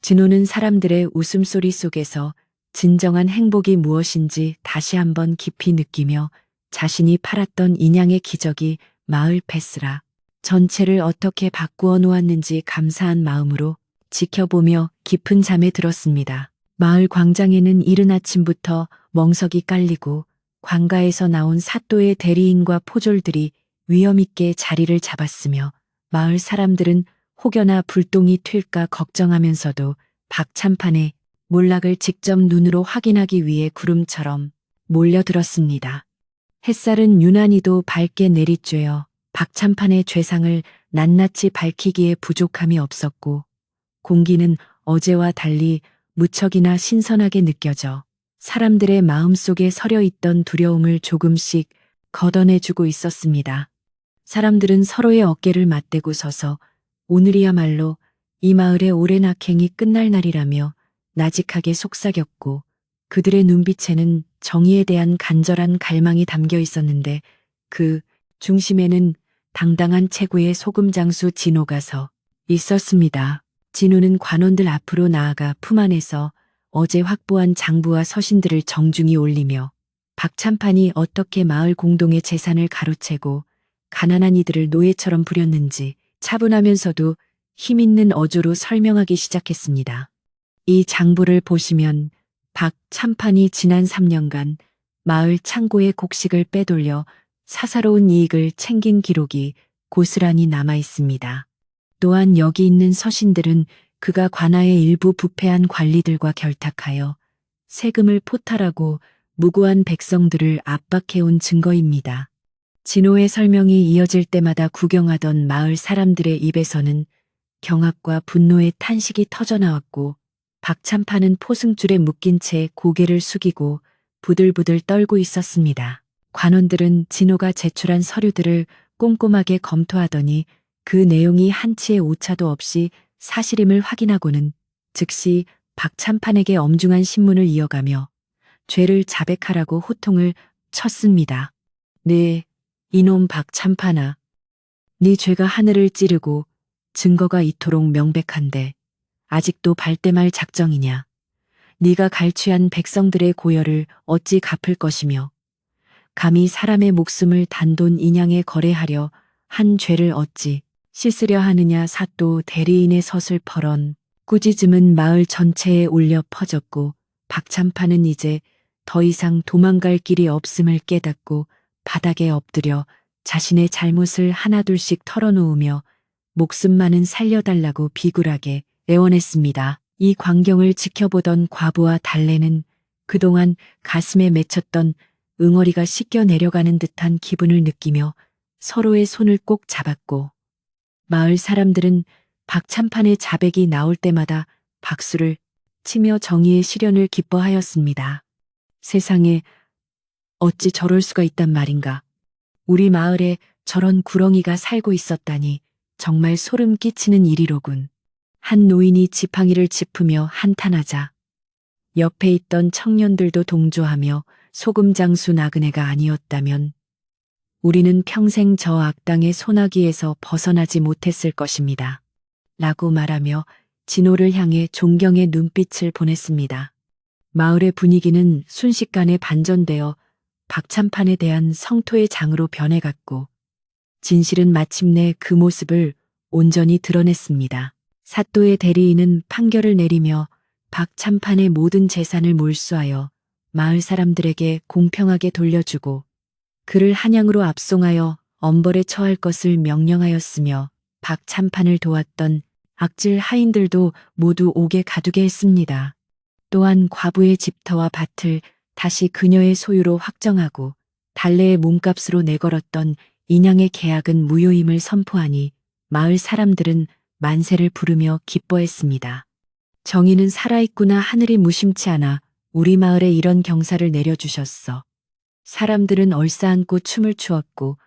진호는 사람들의 웃음소리 속에서 진정한 행복이 무엇인지 다시 한번 깊이 느끼며 자신이 팔았던 인양의 기적이 마을 베스라 전체를 어떻게 바꾸어 놓았는지 감사한 마음으로 지켜보며 깊은 잠에 들었습니다. 마을 광장에는 이른 아침부터 멍석이 깔리고 관가에서 나온 사또의 대리인과 포졸들이 위엄있게 자리를 잡았으며, 마을 사람들은 혹여나 불똥이 튈까 걱정하면서도 박찬판의 몰락을 직접 눈으로 확인하기 위해 구름처럼 몰려들었습니다. 햇살은 유난히도 밝게 내리쬐어 박찬판의 죄상을 낱낱이 밝히기에 부족함이 없었고, 공기는 어제와 달리 무척이나 신선하게 느껴져 사람들의 마음속에 서려있던 두려움을 조금씩 걷어내주고 있었습니다. 사람들은 서로의 어깨를 맞대고 서서 오늘이야말로 이 마을의 오랜 악행이 끝날 날이라며 나직하게 속삭였고, 그들의 눈빛에는 정의에 대한 간절한 갈망이 담겨 있었는데, 그 중심에는 당당한 최고의 소금장수 진호가 서 있었습니다. 진호는 관원들 앞으로 나아가 품 안에서 어제 확보한 장부와 서신들을 정중히 올리며 박찬판이 어떻게 마을 공동의 재산을 가로채고 가난한 이들을 노예처럼 부렸는지 차분하면서도 힘있는 어조로 설명하기 시작했습니다. 이 장부를 보시면 박 참판이 지난 3년간 마을 창고의 곡식을 빼돌려 사사로운 이익을 챙긴 기록이 고스란히 남아 있습니다. 또한 여기 있는 서신들은 그가 관아의 일부 부패한 관리들과 결탁하여 세금을 포탈하고 무고한 백성들을 압박해온 증거입니다. 진호의 설명이 이어질 때마다 구경하던 마을 사람들의 입에서는 경악과 분노의 탄식이 터져나왔고 박참판은 포승줄에 묶인 채 고개를 숙이고 부들부들 떨고 있었습니다. 관원들은 진호가 제출한 서류들을 꼼꼼하게 검토하더니 그 내용이 한치의 오차도 없이 사실임을 확인하고는 즉시 박참판에게 엄중한 신문을 이어가며 죄를 자백하라고 호통을 쳤습니다. 네, 이놈 박참판아. 네 죄가 하늘을 찌르고 증거가 이토록 명백한데 아직도 발뺌할 작정이냐. 네가 갈취한 백성들의 고열을 어찌 갚을 것이며 감히 사람의 목숨을 단돈 인양에 거래하려 한 죄를 어찌 씻으려 하느냐. 사또 대리인의 서슬퍼런 꾸짖음은 마을 전체에 울려 퍼졌고 박참판은 이제 더 이상 도망갈 길이 없음을 깨닫고 바닥에 엎드려 자신의 잘못을 하나둘씩 털어놓으며 목숨만은 살려달라고 비굴하게 애원했습니다. 이 광경을 지켜보던 과부와 달래는 그동안 가슴에 맺혔던 응어리가 씻겨 내려가는 듯한 기분을 느끼며 서로의 손을 꼭 잡았고 마을 사람들은 박참판의 자백이 나올 때마다 박수를 치며 정의의 실현을 기뻐하였습니다. 세상에 어찌 저럴 수가 있단 말인가. 우리 마을에 저런 구렁이가 살고 있었다니 정말 소름 끼치는 일이로군. 한 노인이 지팡이를 짚으며 한탄하자 옆에 있던 청년들도 동조하며 소금장수 나그네가 아니었다면 우리는 평생 저 악당의 소나기에서 벗어나지 못했을 것입니다. 라고 말하며 진호를 향해 존경의 눈빛을 보냈습니다. 마을의 분위기는 순식간에 반전되어 박참판에 대한 성토의 장으로 변해갔고 진실은 마침내 그 모습을 온전히 드러냈습니다. 사또의 대리인은 판결을 내리며 박참판의 모든 재산을 몰수하여 마을 사람들에게 공평하게 돌려주고 그를 한양으로 압송하여 엄벌에 처할 것을 명령하였으며 박참판을 도왔던 악질 하인들도 모두 옥에 가두게 했습니다. 또한 과부의 집터와 밭을 다시 그녀의 소유로 확정하고 달래의 몸값으로 내걸었던 인양의 계약은 무효임을 선포하니 마을 사람들은 만세를 부르며 기뻐했습니다. 정의는 살아있구나. 하늘이 무심치 않아 우리 마을에 이런 경사를 내려주셨어. 사람들은 얼싸안고 춤을 추었고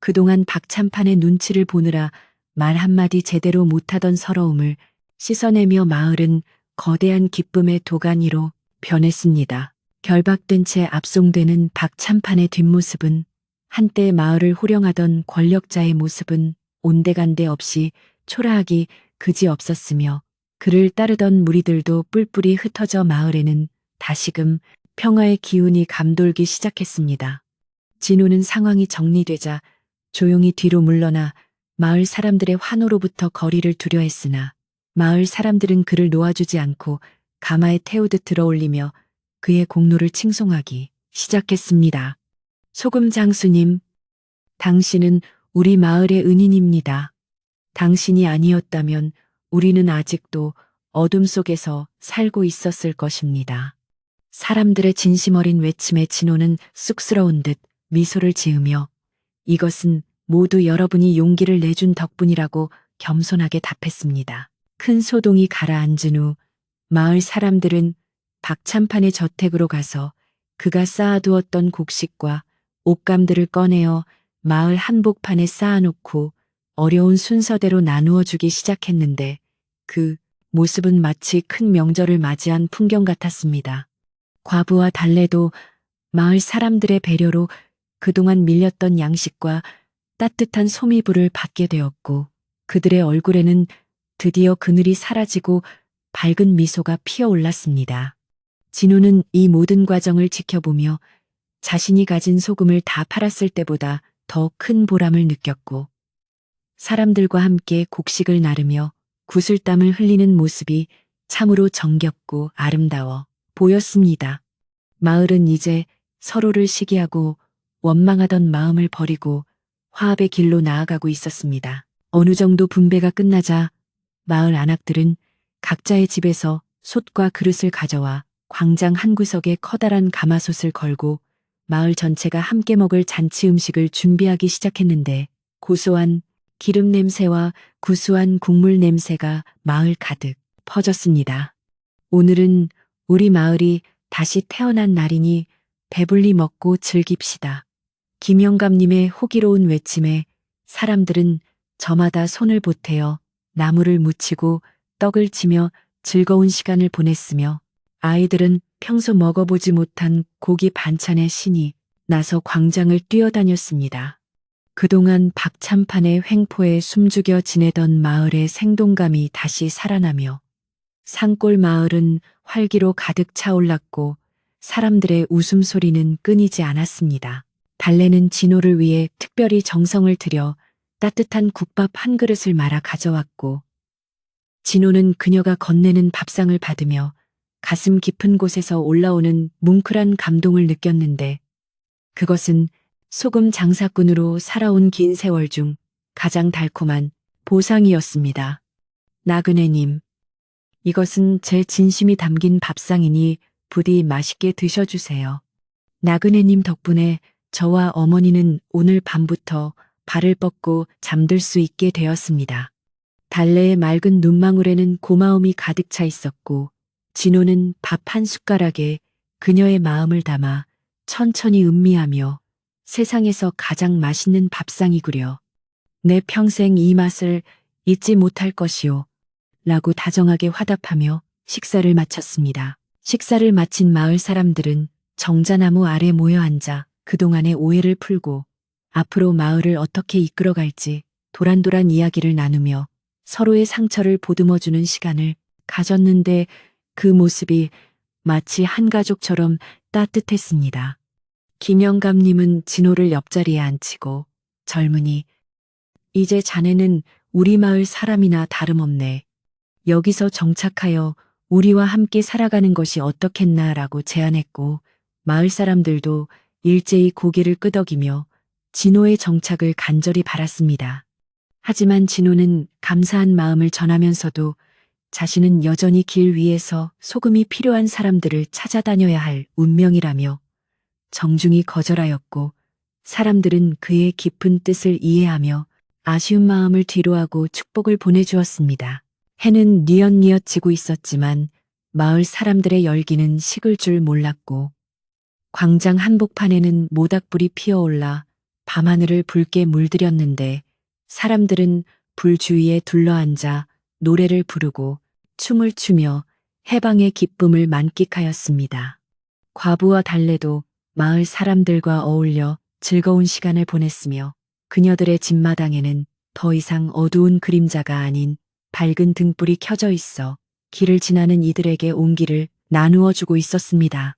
그동안 박참판의 눈치를 보느라 말 한마디 제대로 못하던 서러움을 씻어내며 마을은 거대한 기쁨의 도가니로 변했습니다. 결박된 채 압송되는 박참판의 뒷모습은 한때 마을을 호령하던 권력자의 모습은 온데간데 없이 초라하기 그지없었으며 그를 따르던 무리들도 뿔뿔이 흩어져 마을에는 다시금 평화의 기운이 감돌기 시작했습니다. 진호는 상황이 정리되자 조용히 뒤로 물러나 마을 사람들의 환호로부터 거리를 두려 했으나 마을 사람들은 그를 놓아주지 않고 가마에 태우듯 들어올리며 그의 공로를 칭송하기 시작했습니다. 소금 장수님, 당신은 우리 마을의 은인입니다. 당신이 아니었다면 우리는 아직도 어둠 속에서 살고 있었을 것입니다. 사람들의 진심 어린 외침에 진호는 쑥스러운 듯 미소를 지으며 이것은 모두 여러분이 용기를 내준 덕분이라고 겸손하게 답했습니다. 큰 소동이 가라앉은 후 마을 사람들은 박참판의 저택으로 가서 그가 쌓아두었던 곡식과 옷감들을 꺼내어 마을 한복판에 쌓아놓고 어려운 순서대로 나누어 주기 시작했는데 그 모습은 마치 큰 명절을 맞이한 풍경 같았습니다. 과부와 달래도 마을 사람들의 배려로 그동안 밀렸던 양식과 따뜻한 소미불을 받게 되었고 그들의 얼굴에는 드디어 그늘이 사라지고 밝은 미소가 피어올랐습니다. 진호는 이 모든 과정을 지켜보며 자신이 가진 소금을 다 팔았을 때보다 더 큰 보람을 느꼈고 사람들과 함께 곡식을 나르며 구슬땀을 흘리는 모습이 참으로 정겹고 아름다워 보였습니다. 마을은 이제 서로를 시기하고 원망하던 마음을 버리고 화합의 길로 나아가고 있었습니다. 어느 정도 분배가 끝나자 마을 안악들은 각자의 집에서 솥과 그릇을 가져와 광장 한 구석에 커다란 가마솥을 걸고 마을 전체가 함께 먹을 잔치 음식을 준비하기 시작했는데 고소한 기름 냄새와 구수한 국물 냄새가 마을 가득 퍼졌습니다. 오늘은 우리 마을이 다시 태어난 날이니 배불리 먹고 즐깁시다. 김영감님의 호기로운 외침에 사람들은 저마다 손을 보태어 나무를 묻히고 떡을 치며 즐거운 시간을 보냈으며 아이들은 평소 먹어보지 못한 고기 반찬의 신이 나서 광장을 뛰어다녔습니다. 그동안 박찬판의 횡포에 숨죽여 지내던 마을의 생동감이 다시 살아나며 산골 마을은 활기로 가득 차올랐고 사람들의 웃음소리는 끊이지 않았습니다. 달래는 진호를 위해 특별히 정성을 들여 따뜻한 국밥 한 그릇을 말아 가져왔고 진호는 그녀가 건네는 밥상을 받으며 가슴 깊은 곳에서 올라오는 뭉클한 감동을 느꼈는데 그것은 소금 장사꾼으로 살아온 긴 세월 중 가장 달콤한 보상이었습니다. 나그네님, 이것은 제 진심이 담긴 밥상이니 부디 맛있게 드셔주세요. 나그네님 덕분에 저와 어머니는 오늘 밤부터 발을 뻗고 잠들 수 있게 되었습니다. 달래의 맑은 눈망울에는 고마움이 가득 차 있었고 진호는 밥 한 숟가락에 그녀의 마음을 담아 천천히 음미하며 세상에서 가장 맛있는 밥상이구려. 내 평생 이 맛을 잊지 못할 것이오. 라고 다정하게 화답하며 식사를 마쳤습니다. 식사를 마친 마을 사람들은 정자나무 아래 모여 앉아 그동안의 오해를 풀고 앞으로 마을을 어떻게 이끌어갈지 도란도란 이야기를 나누며 서로의 상처를 보듬어주는 시간을 가졌는데 그 모습이 마치 한 가족처럼 따뜻했습니다. 김영감님은 진호를 옆자리에 앉히고 젊은이, 이제 자네는 우리 마을 사람이나 다름없네. 여기서 정착하여 우리와 함께 살아가는 것이 어떻겠나라고 제안했고 마을 사람들도 일제히 고개를 끄덕이며 진호의 정착을 간절히 바랐습니다. 하지만 진호는 감사한 마음을 전하면서도 자신은 여전히 길 위에서 소금이 필요한 사람들을 찾아다녀야 할 운명이라며 정중히 거절하였고 사람들은 그의 깊은 뜻을 이해하며 아쉬운 마음을 뒤로하고 축복을 보내주었습니다. 해는 뉘엿뉘엿 지고 있었지만 마을 사람들의 열기는 식을 줄 몰랐고 광장 한복판에는 모닥불이 피어올라 밤하늘을 붉게 물들였는데 사람들은 불 주위에 둘러앉아 노래를 부르고 춤을 추며 해방의 기쁨을 만끽하였습니다. 과부와 달래도 마을 사람들과 어울려 즐거운 시간을 보냈으며 그녀들의 집마당에는 더 이상 어두운 그림자가 아닌 밝은 등불이 켜져 있어 길을 지나는 이들에게 온기를 나누어 주고 있었습니다.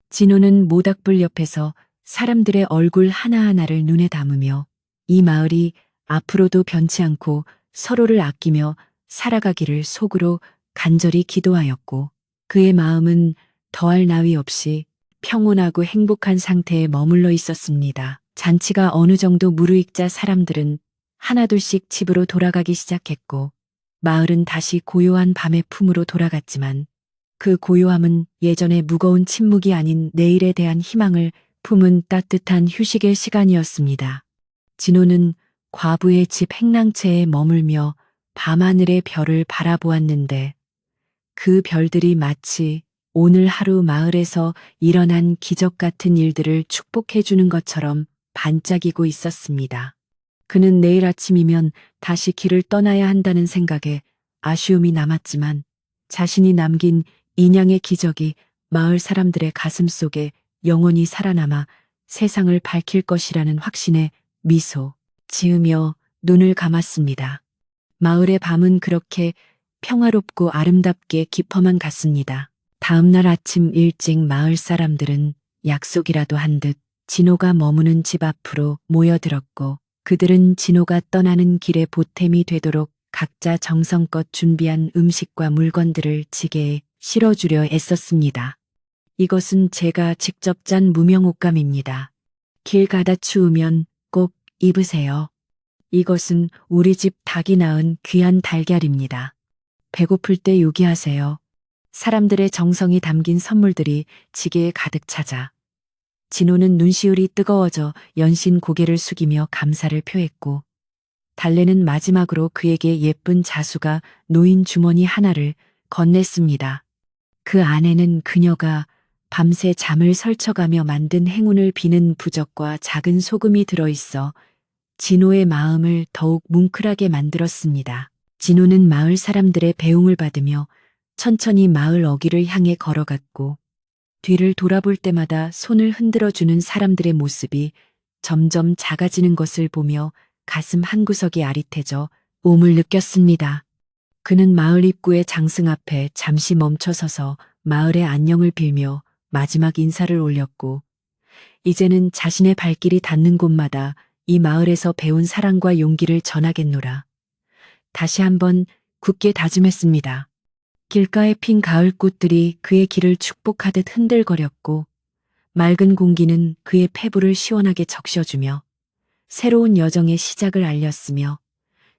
진호는 모닥불 옆에서 사람들의 얼굴 하나하나를 눈에 담으며 이 마을이 앞으로도 변치 않고 서로를 아끼며 살아가기를 속으로 간절히 기도하였고 그의 마음은 더할 나위 없이 평온하고 행복한 상태에 머물러 있었습니다. 잔치가 어느 정도 무르익자 사람들은 하나둘씩 집으로 돌아가기 시작했고 마을은 다시 고요한 밤의 품으로 돌아갔지만 그 고요함은 예전의 무거운 침묵이 아닌 내일에 대한 희망을 품은 따뜻한 휴식의 시간이었습니다. 진호는 과부의 집 행랑채에 머물며 밤하늘의 별을 바라보았는데 그 별들이 마치 오늘 하루 마을에서 일어난 기적 같은 일들을 축복해 주는 것처럼 반짝이고 있었습니다. 그는 내일 아침이면 다시 길을 떠나야 한다는 생각에 아쉬움이 남았지만 자신이 남긴 인양의 기적이 마을 사람들의 가슴 속에 영원히 살아남아 세상을 밝힐 것이라는 확신에 미소 지으며 눈을 감았습니다. 마을의 밤은 그렇게 평화롭고 아름답게 깊어만 갔습니다. 다음 날 아침 일찍 마을 사람들은 약속이라도 한 듯 진호가 머무는 집 앞으로 모여들었고 그들은 진호가 떠나는 길에 보탬이 되도록 각자 정성껏 준비한 음식과 물건들을 지게에 실어주려 애썼습니다. 이것은 제가 직접 짠 무명옷감입니다. 길 가다 추우면 꼭 입으세요. 이것은 우리 집 닭이 낳은 귀한 달걀입니다. 배고플 때 요기하세요. 사람들의 정성이 담긴 선물들이 지게에 가득 차자 진호는 눈시울이 뜨거워져 연신 고개를 숙이며 감사를 표했고 달래는 마지막으로 그에게 예쁜 자수가 놓인 주머니 하나를 건넸습니다. 그 안에는 그녀가 밤새 잠을 설쳐가며 만든 행운을 비는 부적과 작은 소금이 들어있어 진호의 마음을 더욱 뭉클하게 만들었습니다. 진호는 마을 사람들의 배웅을 받으며 천천히 마을 어귀를 향해 걸어갔고 뒤를 돌아볼 때마다 손을 흔들어주는 사람들의 모습이 점점 작아지는 것을 보며 가슴 한구석이 아릿해져 몸을 느꼈습니다. 그는 마을 입구의 장승 앞에 잠시 멈춰서서 마을의 안녕을 빌며 마지막 인사를 올렸고 이제는 자신의 발길이 닿는 곳마다 이 마을에서 배운 사랑과 용기를 전하겠노라. 다시 한번 굳게 다짐했습니다. 길가에 핀 가을꽃들이 그의 길을 축복하듯 흔들거렸고 맑은 공기는 그의 폐부를 시원하게 적셔주며 새로운 여정의 시작을 알렸으며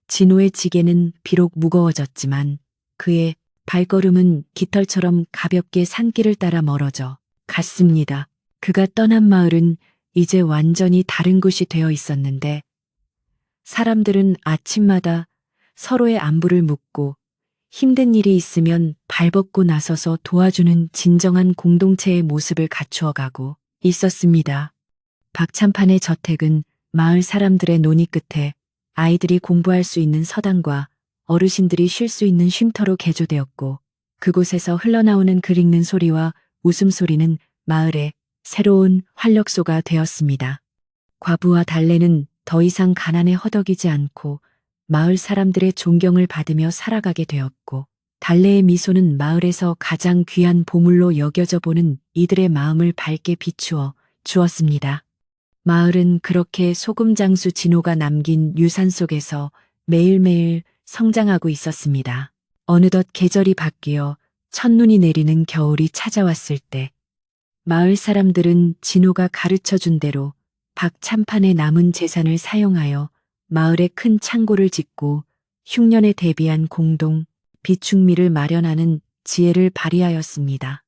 진호의 지게는 비록 무거워졌지만 그의 발걸음은 깃털처럼 가볍게 산길을 따라 멀어져 갔습니다. 그가 떠난 마을은 이제 완전히 다른 곳이 되어 있었는데 사람들은 아침마다 서로의 안부를 묻고 힘든 일이 있으면 발벗고 나서서 도와주는 진정한 공동체의 모습을 갖추어 가고 있었습니다. 박찬판의 저택은 마을 사람들의 논의 끝에 아이들이 공부할 수 있는 서당과 어르신들이 쉴 수 있는 쉼터로 개조되었고 그곳에서 흘러나오는 글 읽는 소리와 웃음소리는 마을의 새로운 활력소가 되었습니다. 과부와 달래는 더 이상 가난에 허덕이지 않고 마을 사람들의 존경을 받으며 살아가게 되었고 달래의 미소는 마을에서 가장 귀한 보물로 여겨져 보는 이들의 마음을 밝게 비추어 주었습니다. 마을은 그렇게 소금장수 진호가 남긴 유산 속에서 매일매일 성장하고 있었습니다. 어느덧 계절이 바뀌어 첫눈이 내리는 겨울이 찾아왔을 때 마을 사람들은 진호가 가르쳐준 대로 박찬판의 남은 재산을 사용하여 마을에 큰 창고를 짓고 흉년에 대비한 공동 비축미를 마련하는 지혜를 발휘하였습니다.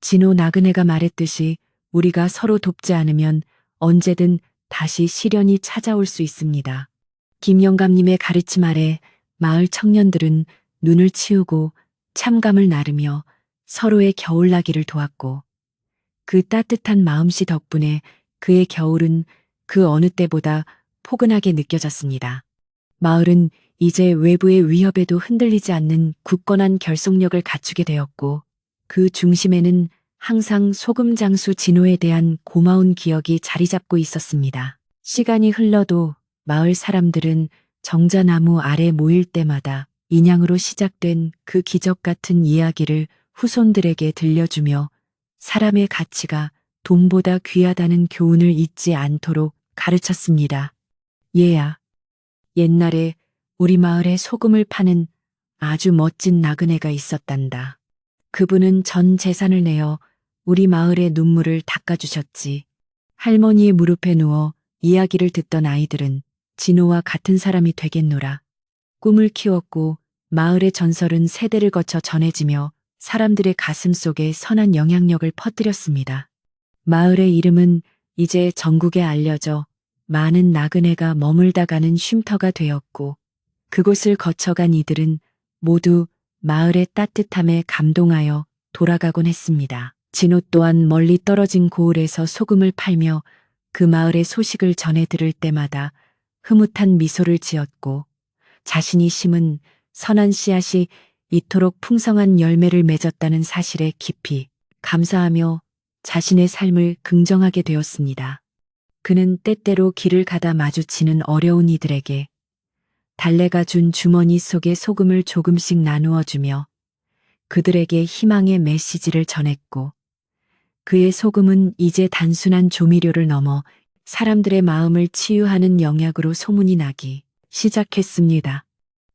진호 나그네가 말했듯이 우리가 서로 돕지 않으면 언제든 다시 시련이 찾아올 수 있습니다. 김영감님의 가르침 아래 마을 청년들은 눈을 치우고 참감을 나르며 서로의 겨울나기를 도왔고 그 따뜻한 마음씨 덕분에 그의 겨울은 그 어느 때보다 포근하게 느껴졌습니다. 마을은 이제 외부의 위협에도 흔들리지 않는 굳건한 결속력을 갖추게 되었고 그 중심에는 항상 소금장수 진호에 대한 고마운 기억이 자리 잡고 있었습니다. 시간이 흘러도 마을 사람들은 정자나무 아래 모일 때마다 인양으로 시작된 그 기적 같은 이야기를 후손들에게 들려주며 사람의 가치가 돈보다 귀하다는 교훈을 잊지 않도록 가르쳤습니다. 얘야, 옛날에 우리 마을에 소금을 파는 아주 멋진 나그네가 있었단다. 그분은 전 재산을 내어 우리 마을의 눈물을 닦아주셨지. 할머니의 무릎에 누워 이야기를 듣던 아이들은 진호와 같은 사람이 되겠노라. 꿈을 키웠고 마을의 전설은 세대를 거쳐 전해지며 사람들의 가슴 속에 선한 영향력을 퍼뜨렸습니다. 마을의 이름은 이제 전국에 알려져 많은 나그네가 머물다 가는 쉼터가 되었고 그곳을 거쳐간 이들은 모두 마을의 따뜻함에 감동하여 돌아가곤 했습니다. 진호 또한 멀리 떨어진 고을에서 소금을 팔며 그 마을의 소식을 전해 들을 때마다 흐뭇한 미소를 지었고 자신이 심은 선한 씨앗이 이토록 풍성한 열매를 맺었다는 사실에 깊이 감사하며 자신의 삶을 긍정하게 되었습니다. 그는 때때로 길을 가다 마주치는 어려운 이들에게 달래가 준 주머니 속에 소금을 조금씩 나누어 주며 그들에게 희망의 메시지를 전했고 그의 소금은 이제 단순한 조미료를 넘어 사람들의 마음을 치유하는 영약으로 소문이 나기 시작했습니다.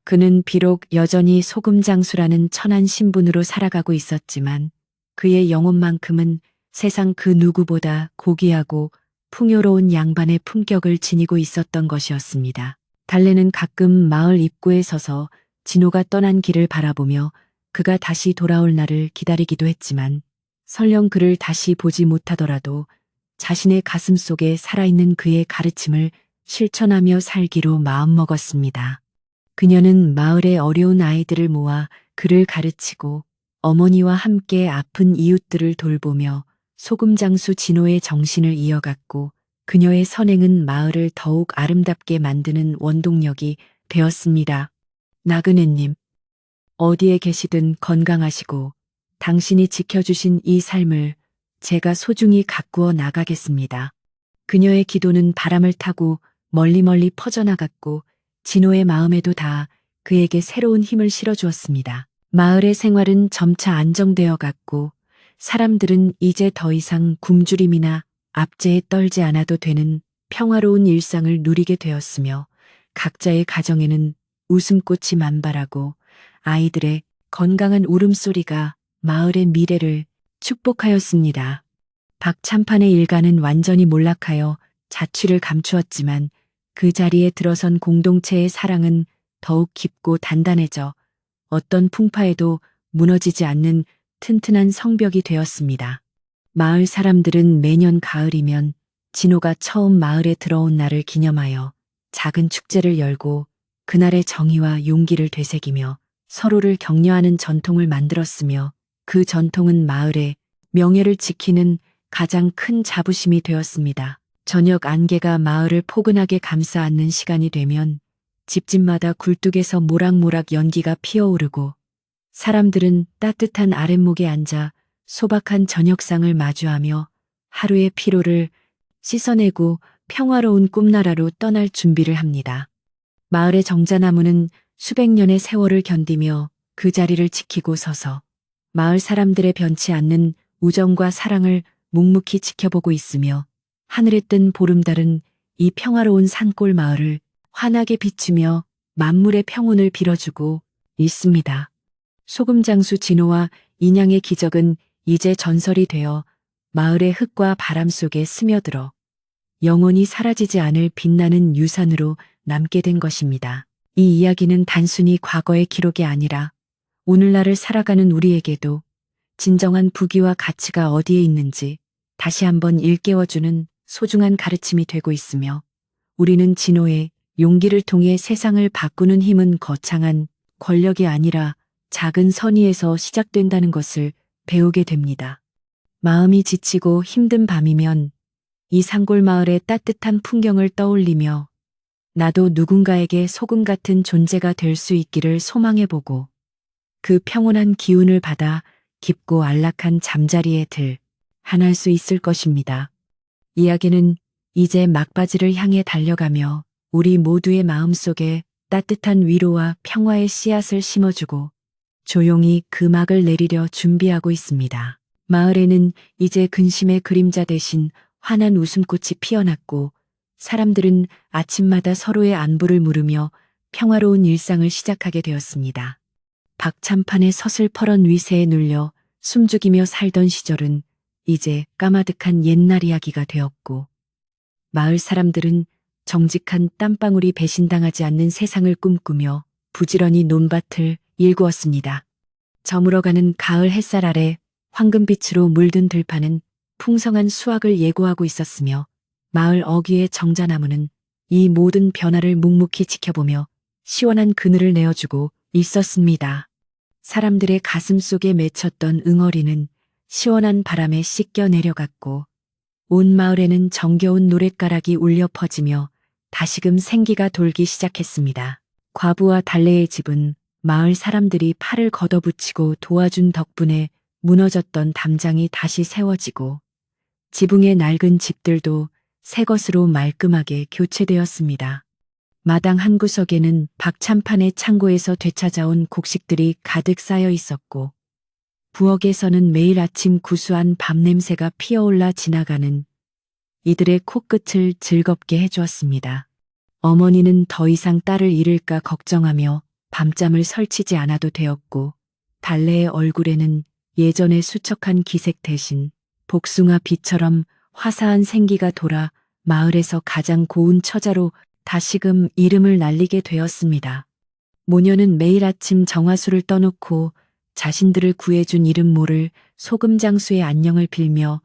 그는 비록 여전히 소금장수라는 천한 신분으로 살아가고 있었지만 그의 영혼만큼은 세상 그 누구보다 고귀하고 풍요로운 양반의 품격을 지니고 있었던 것이었습니다. 달래는 가끔 마을 입구에 서서 진호가 떠난 길을 바라보며 그가 다시 돌아올 날을 기다리기도 했지만 설령 그를 다시 보지 못하더라도 자신의 가슴 속에 살아있는 그의 가르침을 실천하며 살기로 마음먹었습니다. 그녀는 마을의 어려운 아이들을 모아 그를 가르치고 어머니와 함께 아픈 이웃들을 돌보며 소금장수 진호의 정신을 이어갔고 그녀의 선행은 마을을 더욱 아름답게 만드는 원동력이 되었습니다. 나그네님, 어디에 계시든 건강하시고 당신이 지켜주신 이 삶을 제가 소중히 가꾸어 나가겠습니다. 그녀의 기도는 바람을 타고 멀리 퍼져나갔고 진호의 마음에도 다 그에게 새로운 힘을 실어주었습니다. 마을의 생활은 점차 안정되어 갔고 사람들은 이제 더 이상 굶주림이나 압제에 떨지 않아도 되는 평화로운 일상을 누리게 되었으며 각자의 가정에는 웃음꽃이 만발하고 아이들의 건강한 울음소리가 마을의 미래를 축복하였습니다. 박참판의 일가는 완전히 몰락하여 자취를 감추었지만 그 자리에 들어선 공동체의 사랑은 더욱 깊고 단단해져 어떤 풍파에도 무너지지 않는 튼튼한 성벽이 되었습니다. 마을 사람들은 매년 가을이면 진호가 처음 마을에 들어온 날을 기념하여 작은 축제를 열고 그날의 정의와 용기를 되새기며 서로를 격려하는 전통을 만들었으며 그 전통은 마을의 명예를 지키는 가장 큰 자부심이 되었습니다. 저녁 안개가 마을을 포근하게 감싸 안는 시간이 되면 집집마다 굴뚝에서 모락모락 연기가 피어오르고 사람들은 따뜻한 아랫목에 앉아 소박한 저녁상을 마주하며 하루의 피로를 씻어내고 평화로운 꿈나라로 떠날 준비를 합니다. 마을의 정자나무는 수백 년의 세월을 견디며 그 자리를 지키고 서서 마을 사람들의 변치 않는 우정과 사랑을 묵묵히 지켜보고 있으며 하늘에 뜬 보름달은 이 평화로운 산골 마을을 환하게 비추며 만물의 평온을 빌어주고 있습니다. 소금장수 진호와 인양의 기적은 이제 전설이 되어 마을의 흙과 바람 속에 스며들어 영원히 사라지지 않을 빛나는 유산으로 남게 된 것입니다. 이 이야기는 단순히 과거의 기록이 아니라 오늘날을 살아가는 우리에게도 진정한 부귀와 가치가 어디에 있는지 다시 한번 일깨워주는 소중한 가르침이 되고 있으며 우리는 진호의 용기를 통해 세상을 바꾸는 힘은 거창한 권력이 아니라 작은 선의에서 시작된다는 것을 배우게 됩니다. 마음이 지치고 힘든 밤이면 이 산골 마을의 따뜻한 풍경을 떠올리며 나도 누군가에게 소금 같은 존재가 될 수 있기를 소망해보고 그 평온한 기운을 받아 깊고 안락한 잠자리에 한할 수 있을 것입니다. 이야기는 이제 막바지를 향해 달려가며 우리 모두의 마음속에 따뜻한 위로와 평화의 씨앗을 심어주고 조용히 그 막을 내리려 준비하고 있습니다. 마을에는 이제 근심의 그림자 대신 환한 웃음꽃이 피어났고 사람들은 아침마다 서로의 안부를 물으며 평화로운 일상을 시작하게 되었습니다. 박참판의 서슬퍼런 위세에 눌려 숨죽이며 살던 시절은 이제 까마득한 옛날 이야기가 되었고 마을 사람들은 정직한 땀방울이 배신당하지 않는 세상을 꿈꾸며 부지런히 논밭을 일구었습니다. 저물어가는 가을 햇살 아래 황금빛으로 물든 들판은 풍성한 수확을 예고하고 있었으며 마을 어귀의 정자나무는 이 모든 변화를 묵묵히 지켜보며 시원한 그늘을 내어주고 있었습니다. 사람들의 가슴 속에 맺혔던 응어리는 시원한 바람에 씻겨 내려갔고 온 마을에는 정겨운 노랫가락이 울려 퍼지며 다시금 생기가 돌기 시작했습니다. 과부와 달래의 집은 마을 사람들이 팔을 걷어붙이고 도와준 덕분에 무너졌던 담장이 다시 세워지고 지붕의 낡은 집들도 새 것으로 말끔하게 교체되었습니다. 마당 한 구석에는 박참판의 창고에서 되찾아온 곡식들이 가득 쌓여 있었고 부엌에서는 매일 아침 구수한 밥 냄새가 피어올라 지나가는 이들의 코끝을 즐겁게 해주었습니다. 어머니는 더 이상 딸을 잃을까 걱정하며 밤잠을 설치지 않아도 되었고 달래의 얼굴에는 예전의 수척한 기색 대신 복숭아 빛처럼 화사한 생기가 돌아 마을에서 가장 고운 처자로 다시금 이름을 날리게 되었습니다. 모녀는 매일 아침 정화수를 떠놓고 자신들을 구해준 이름 모를 소금장수의 안녕을 빌며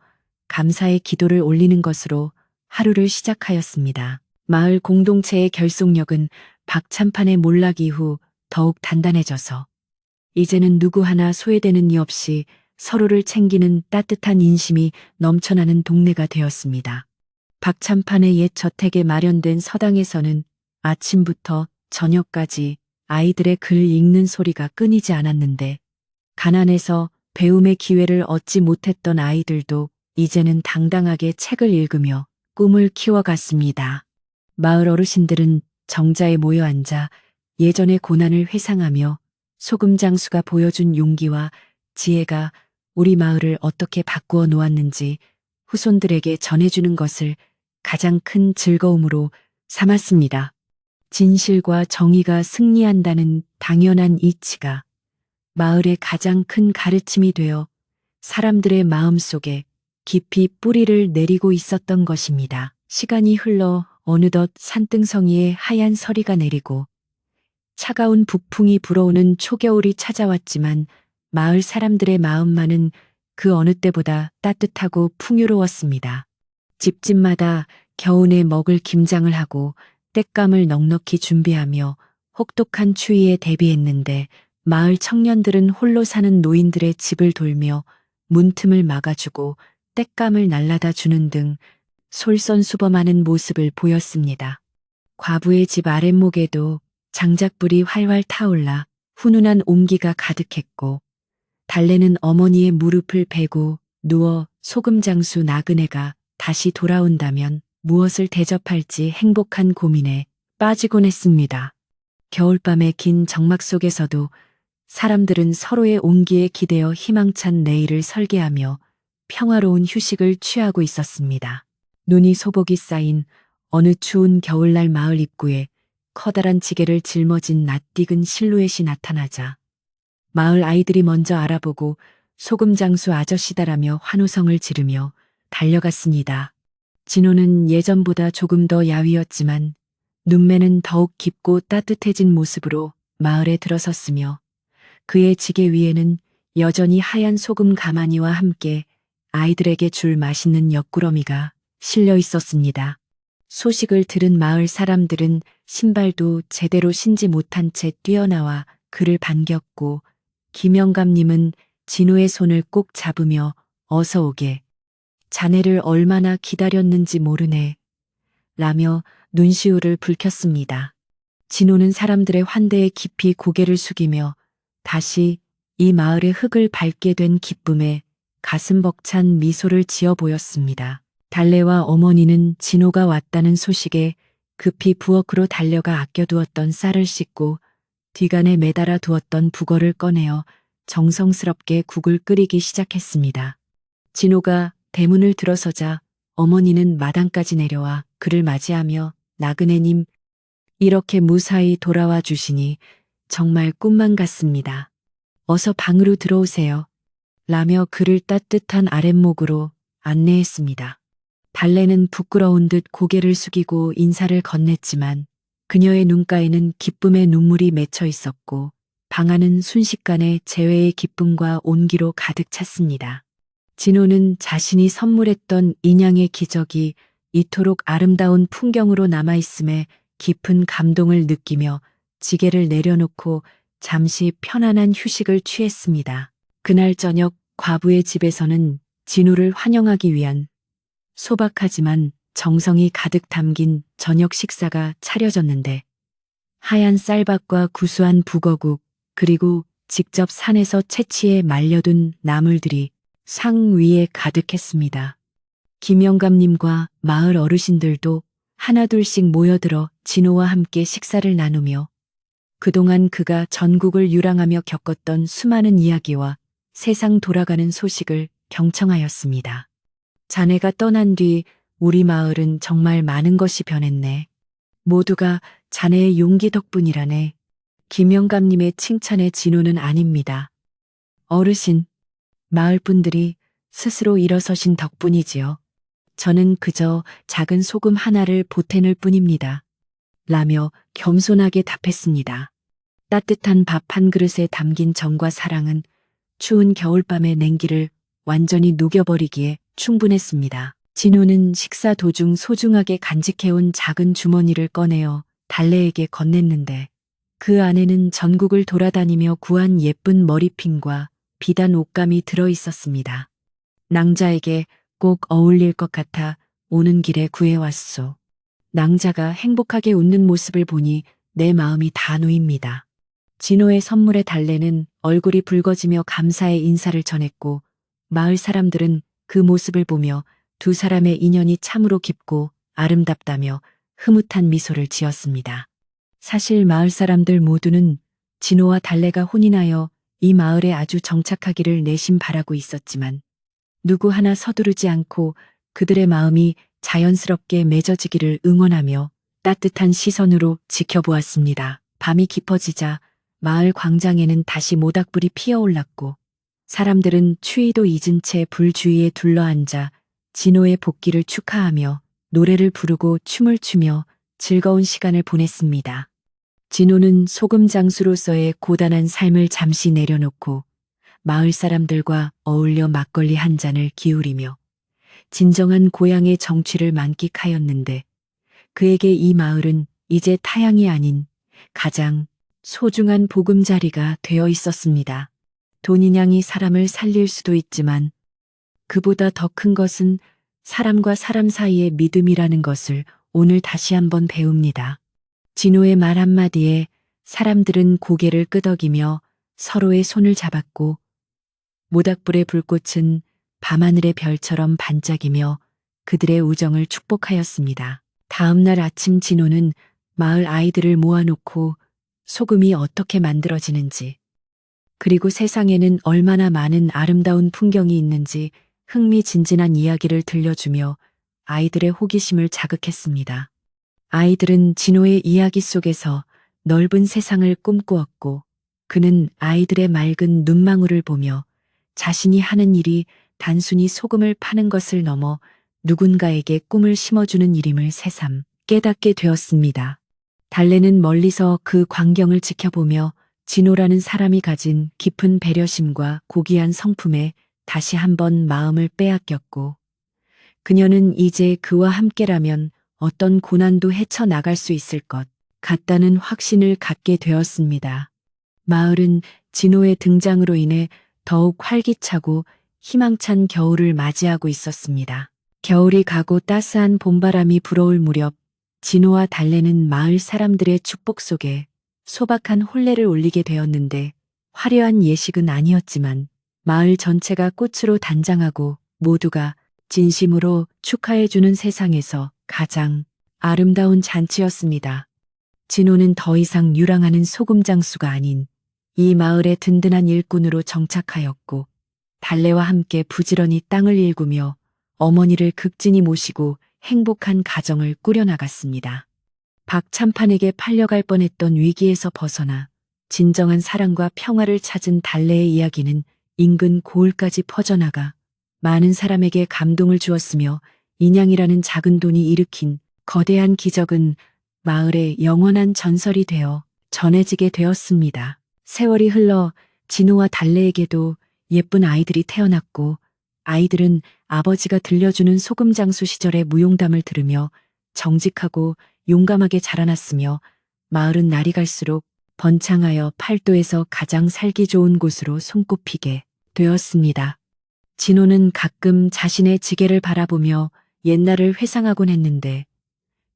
감사의 기도를 올리는 것으로 하루를 시작하였습니다. 마을 공동체의 결속력은 박찬판의 몰락 이후 더욱 단단해져서 이제는 누구 하나 소외되는 이 없이 서로를 챙기는 따뜻한 인심이 넘쳐나는 동네가 되었습니다. 박찬판의 옛 저택에 마련된 서당에서는 아침부터 저녁까지 아이들의 글 읽는 소리가 끊이지 않았는데 가난해서 배움의 기회를 얻지 못했던 아이들도 이제는 당당하게 책을 읽으며 꿈을 키워갔습니다. 마을 어르신들은 정자에 모여 앉아 예전의 고난을 회상하며 소금장수가 보여준 용기와 지혜가 우리 마을을 어떻게 바꾸어 놓았는지 후손들에게 전해주는 것을 가장 큰 즐거움으로 삼았습니다. 진실과 정의가 승리한다는 당연한 이치가 마을의 가장 큰 가르침이 되어 사람들의 마음속에 깊이 뿌리를 내리고 있었던 것입니다. 시간이 흘러 어느덧 산등성이에 하얀 서리가 내리고 차가운 북풍이 불어오는 초겨울이 찾아왔지만 마을 사람들의 마음만은 그 어느 때보다 따뜻하고 풍요로웠습니다. 집집마다 겨우내 먹을 김장을 하고 땔감을 넉넉히 준비하며 혹독한 추위에 대비했는데 마을 청년들은 홀로 사는 노인들의 집을 돌며 문틈을 막아주고 땔감을 날라다 주는 등 솔선수범하는 모습을 보였습니다. 과부의 집 아랫목에도 장작불이 활활 타올라 훈훈한 온기가 가득했고 달래는 어머니의 무릎을 베고 누워 소금장수 나그네가 다시 돌아온다면 무엇을 대접할지 행복한 고민에 빠지곤 했습니다. 겨울밤의 긴 정막 속에서도 사람들은 서로의 온기에 기대어 희망찬 내일을 설계하며 평화로운 휴식을 취하고 있었습니다. 눈이 소복이 쌓인 어느 추운 겨울날 마을 입구에 커다란 지게를 짊어진 낯익은 실루엣이 나타나자 마을 아이들이 먼저 알아보고 소금장수 아저씨다라며 환호성을 지르며 달려갔습니다. 진호는 예전보다 조금 더 야위었지만 눈매는 더욱 깊고 따뜻해진 모습으로 마을에 들어섰으며 그의 지게 위에는 여전히 하얀 소금 가마니와 함께 아이들에게 줄 맛있는 옆구러미가 실려 있었습니다. 소식을 들은 마을 사람들은 신발도 제대로 신지 못한 채 뛰어나와 그를 반겼고 김영감님은 진호의 손을 꼭 잡으며 어서 오게. 자네를 얼마나 기다렸는지 모르네. 라며 눈시울을 붉혔습니다. 진호는 사람들의 환대에 깊이 고개를 숙이며 다시 이 마을의 흙을 밟게 된 기쁨에 가슴 벅찬 미소를 지어 보였습니다. 달래와 어머니는 진호가 왔다는 소식에 급히 부엌으로 달려가 아껴두었던 쌀을 씻고 뒤간에 매달아 두었던 북어를 꺼내어 정성스럽게 국을 끓이기 시작했습니다. 진호가 대문을 들어서자 어머니는 마당까지 내려와 그를 맞이하며 나그네님, 이렇게 무사히 돌아와 주시니 정말 꿈만 같습니다. 어서 방으로 들어오세요. 라며 그를 따뜻한 아랫목으로 안내했습니다. 달래는 부끄러운 듯 고개를 숙이고 인사를 건넸지만 그녀의 눈가에는 기쁨의 눈물이 맺혀 있었고 방 안은 순식간에 재회의 기쁨과 온기로 가득 찼습니다. 진호는 자신이 선물했던 인양의 기적이 이토록 아름다운 풍경으로 남아있음에 깊은 감동을 느끼며 지게를 내려놓고 잠시 편안한 휴식을 취했습니다. 그날 저녁 과부의 집에서는 진호를 환영하기 위한 소박하지만 정성이 가득 담긴 저녁 식사가 차려졌는데 하얀 쌀밥과 구수한 북어국 그리고 직접 산에서 채취해 말려둔 나물들이 상 위에 가득했습니다. 김영감님과 마을 어르신들도 하나둘씩 모여들어 진호와 함께 식사를 나누며 그동안 그가 전국을 유랑하며 겪었던 수많은 이야기와 세상 돌아가는 소식을 경청하였습니다. 자네가 떠난 뒤 우리 마을은 정말 많은 것이 변했네. 모두가 자네의 용기 덕분이라네. 김영감님의 칭찬에 진호는 아닙니다. 어르신, 마을 분들이 스스로 일어서신 덕분이지요. 저는 그저 작은 소금 하나를 보탠을 뿐입니다. 라며 겸손하게 답했습니다. 따뜻한 밥 한 그릇에 담긴 정과 사랑은 추운 겨울밤의 냉기를 완전히 녹여버리기에 충분했습니다. 진호는 식사 도중 소중하게 간직해온 작은 주머니를 꺼내어 달래에게 건넸는데 그 안에는 전국을 돌아다니며 구한 예쁜 머리핀과 비단 옷감이 들어 있었습니다. 낭자에게 꼭 어울릴 것 같아 오는 길에 구해왔소. 낭자가 행복하게 웃는 모습을 보니 내 마음이 다 놓입니다. 진호의 선물의 달래는 얼굴이 붉어지며 감사의 인사를 전했고 마을 사람들은 그 모습을 보며 두 사람의 인연이 참으로 깊고 아름답다며 흐뭇한 미소를 지었습니다. 사실 마을 사람들 모두는 진호와 달래가 혼인하여 이 마을에 아주 정착하기를 내심 바라고 있었지만 누구 하나 서두르지 않고 그들의 마음이 자연스럽게 맺어지기를 응원하며 따뜻한 시선으로 지켜보았습니다. 밤이 깊어지자 마을 광장에는 다시 모닥불이 피어올랐고 사람들은 추위도 잊은 채 불 주위에 둘러앉아 진호의 복귀를 축하하며 노래를 부르고 춤을 추며 즐거운 시간을 보냈습니다. 진호는 소금 장수로서의 고단한 삶을 잠시 내려놓고 마을 사람들과 어울려 막걸리 한 잔을 기울이며 진정한 고향의 정취를 만끽하였는데 그에게 이 마을은 이제 타향이 아닌 가장 소중한 보금자리가 되어 있었습니다. 돈이냥이 사람을 살릴 수도 있지만 그보다 더 큰 것은 사람과 사람 사이의 믿음이라는 것을 오늘 다시 한번 배웁니다. 진호의 말 한마디에 사람들은 고개를 끄덕이며 서로의 손을 잡았고 모닥불의 불꽃은 밤하늘의 별처럼 반짝이며 그들의 우정을 축복하였습니다. 다음 날 아침 진호는 마을 아이들을 모아놓고 소금이 어떻게 만들어지는지 그리고 세상에는 얼마나 많은 아름다운 풍경이 있는지 흥미진진한 이야기를 들려주며 아이들의 호기심을 자극했습니다. 아이들은 진호의 이야기 속에서 넓은 세상을 꿈꾸었고 그는 아이들의 맑은 눈망울을 보며 자신이 하는 일이 단순히 소금을 파는 것을 넘어 누군가에게 꿈을 심어주는 일임을 새삼 깨닫게 되었습니다. 달래는 멀리서 그 광경을 지켜보며 진호라는 사람이 가진 깊은 배려심과 고귀한 성품에 다시 한번 마음을 빼앗겼고 그녀는 이제 그와 함께라면 어떤 고난도 헤쳐나갈 수 있을 것 같다는 확신을 갖게 되었습니다. 마을은 진호의 등장으로 인해 더욱 활기차고 희망찬 겨울을 맞이하고 있었습니다. 겨울이 가고 따스한 봄바람이 불어올 무렵 진호와 달래는 마을 사람들의 축복 속에 소박한 혼례를 올리게 되었는데 화려한 예식은 아니었지만 마을 전체가 꽃으로 단장하고 모두가 진심으로 축하해주는 세상에서 가장 아름다운 잔치였습니다. 진호는 더 이상 유랑하는 소금장수가 아닌 이 마을의 든든한 일꾼으로 정착하였고 달래와 함께 부지런히 땅을 일구며 어머니를 극진히 모시고 행복한 가정을 꾸려나갔습니다. 박참판에게 팔려갈 뻔했던 위기에서 벗어나 진정한 사랑과 평화를 찾은 달래의 이야기는 인근 고을까지 퍼져나가 많은 사람에게 감동을 주었으며 인양이라는 작은 돈이 일으킨 거대한 기적은 마을의 영원한 전설이 되어 전해지게 되었습니다. 세월이 흘러 진호와 달래에게도 예쁜 아이들이 태어났고 아이들은 아버지가 들려주는 소금장수 시절의 무용담을 들으며 정직하고 용감하게 자라났으며 마을은 날이 갈수록 번창하여 팔도에서 가장 살기 좋은 곳으로 손꼽히게 되었습니다. 진호는 가끔 자신의 지게를 바라보며 옛날을 회상하곤 했는데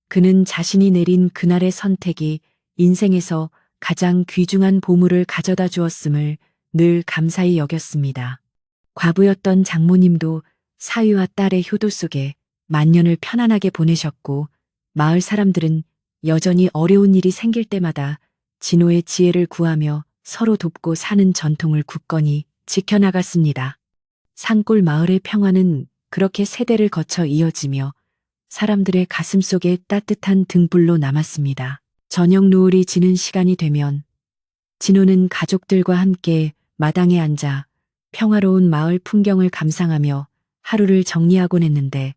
그는 자신이 내린 그날의 선택이 인생에서 가장 귀중한 보물을 가져다 주었음을 늘 감사히 여겼습니다. 과부였던 장모님도 사위와 딸의 효도 속에 만년을 편안하게 보내셨고 마을 사람들은 여전히 어려운 일이 생길 때마다 진호의 지혜를 구하며 서로 돕고 사는 전통을 굳건히 지켜나갔습니다. 산골 마을의 평화는 그렇게 세대를 거쳐 이어지며 사람들의 가슴 속에 따뜻한 등불로 남았습니다. 저녁 노을이 지는 시간이 되면 진호는 가족들과 함께 마당에 앉아 평화로운 마을 풍경을 감상하며 하루를 정리하곤 했는데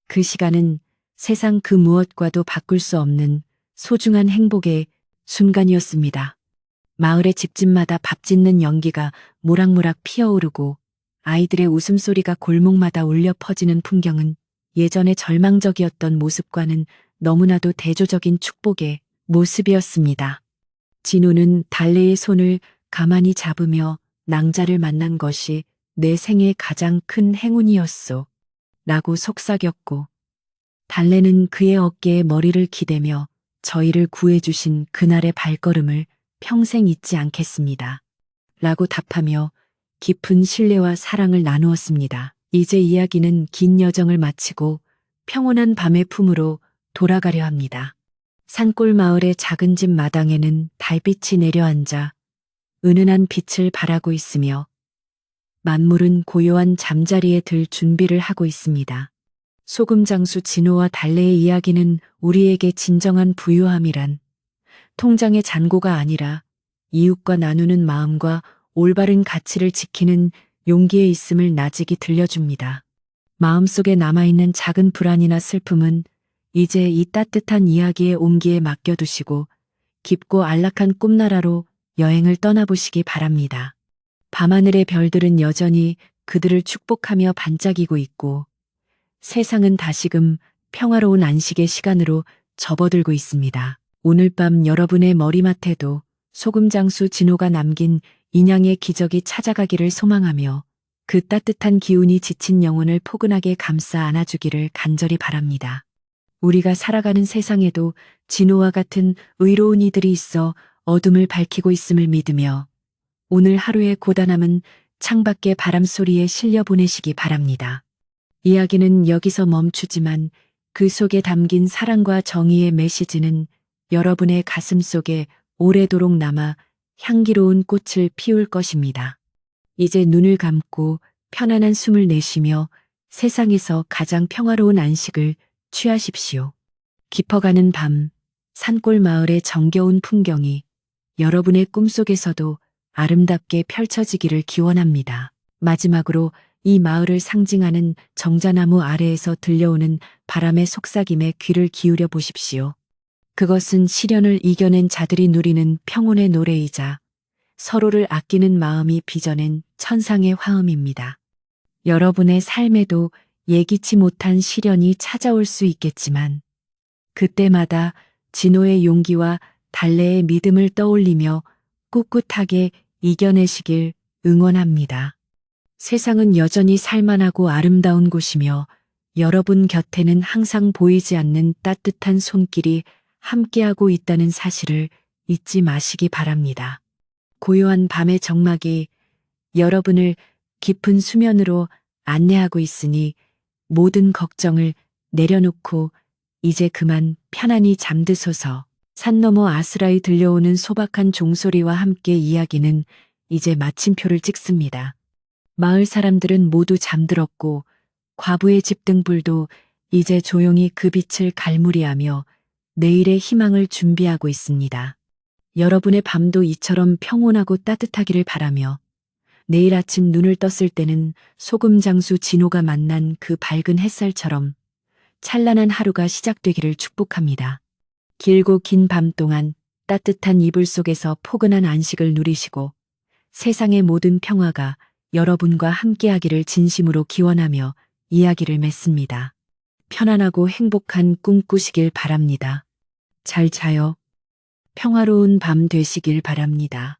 그 시간은 세상 그 무엇과도 바꿀 수 없는 소중한 행복의 순간이었습니다. 마을의 집집마다 밥 짓는 연기가 모락모락 피어오르고 아이들의 웃음소리가 골목마다 울려 퍼지는 풍경은 예전의 절망적이었던 모습과는 너무나도 대조적인 축복의 모습이었습니다. 진호는 달래의 손을 가만히 잡으며 낭자를 만난 것이 내 생의 가장 큰 행운이었소. 라고 속삭였고, 달래는 그의 어깨에 머리를 기대며 저희를 구해주신 그날의 발걸음을 평생 잊지 않겠습니다. 라고 답하며 깊은 신뢰와 사랑을 나누었습니다. 이제 이야기는 긴 여정을 마치고 평온한 밤의 품으로 돌아가려 합니다. 산골 마을의 작은 집 마당에는 달빛이 내려앉아 은은한 빛을 발하고 있으며 만물은 고요한 잠자리에 들 준비를 하고 있습니다. 소금장수 진호와 달래의 이야기는 우리에게 진정한 부유함이란 통장의 잔고가 아니라 이웃과 나누는 마음과 올바른 가치를 지키는 용기에 있음을 나직이 들려줍니다. 마음속에 남아있는 작은 불안이나 슬픔은 이제 이 따뜻한 이야기의 온기에 맡겨두시고 깊고 안락한 꿈나라로 여행을 떠나보시기 바랍니다. 밤하늘의 별들은 여전히 그들을 축복하며 반짝이고 있고 세상은 다시금 평화로운 안식의 시간으로 접어들고 있습니다. 오늘 밤 여러분의 머리맡에도 소금장수 진호가 남긴 인양의 기적이 찾아가기를 소망하며 그 따뜻한 기운이 지친 영혼을 포근하게 감싸 안아주기를 간절히 바랍니다. 우리가 살아가는 세상에도 진호와 같은 의로운 이들이 있어 어둠을 밝히고 있음을 믿으며 오늘 하루의 고단함은 창밖의 바람소리에 실려 보내시기 바랍니다. 이야기는 여기서 멈추지만 그 속에 담긴 사랑과 정의의 메시지는 여러분의 가슴 속에 오래도록 남아 향기로운 꽃을 피울 것입니다. 이제 눈을 감고 편안한 숨을 내쉬며 세상에서 가장 평화로운 안식을 취하십시오. 깊어가는 밤, 산골 마을의 정겨운 풍경이 여러분의 꿈속에서도 아름답게 펼쳐지기를 기원합니다. 마지막으로 이 마을을 상징하는 정자나무 아래에서 들려오는 바람의 속삭임에 귀를 기울여 보십시오. 그것은 시련을 이겨낸 자들이 누리는 평온의 노래이자 서로를 아끼는 마음이 빚어낸 천상의 화음입니다. 여러분의 삶에도 예기치 못한 시련이 찾아올 수 있겠지만 그때마다 진호의 용기와 달래의 믿음을 떠올리며 꿋꿋하게 이겨내시길 응원합니다. 세상은 여전히 살만하고 아름다운 곳이며 여러분 곁에는 항상 보이지 않는 따뜻한 손길이 함께하고 있다는 사실을 잊지 마시기 바랍니다. 고요한 밤의 정막이 여러분을 깊은 수면으로 안내하고 있으니 모든 걱정을 내려놓고 이제 그만 편안히 잠드소서. 산 너머 아스라이 들려오는 소박한 종소리와 함께 이야기는 이제 마침표를 찍습니다. 마을 사람들은 모두 잠들었고 과부의 집 등불도 이제 조용히 그 빛을 갈무리하며 내일의 희망을 준비하고 있습니다. 여러분의 밤도 이처럼 평온하고 따뜻하기를 바라며 내일 아침 눈을 떴을 때는 소금장수 진호가 만난 그 밝은 햇살처럼 찬란한 하루가 시작되기를 축복합니다. 길고 긴 밤 동안 따뜻한 이불 속에서 포근한 안식을 누리시고 세상의 모든 평화가 여러분과 함께하기를 진심으로 기원하며 이야기를 맺습니다. 편안하고 행복한 꿈 꾸시길 바랍니다. 잘 자요. 평화로운 밤 되시길 바랍니다.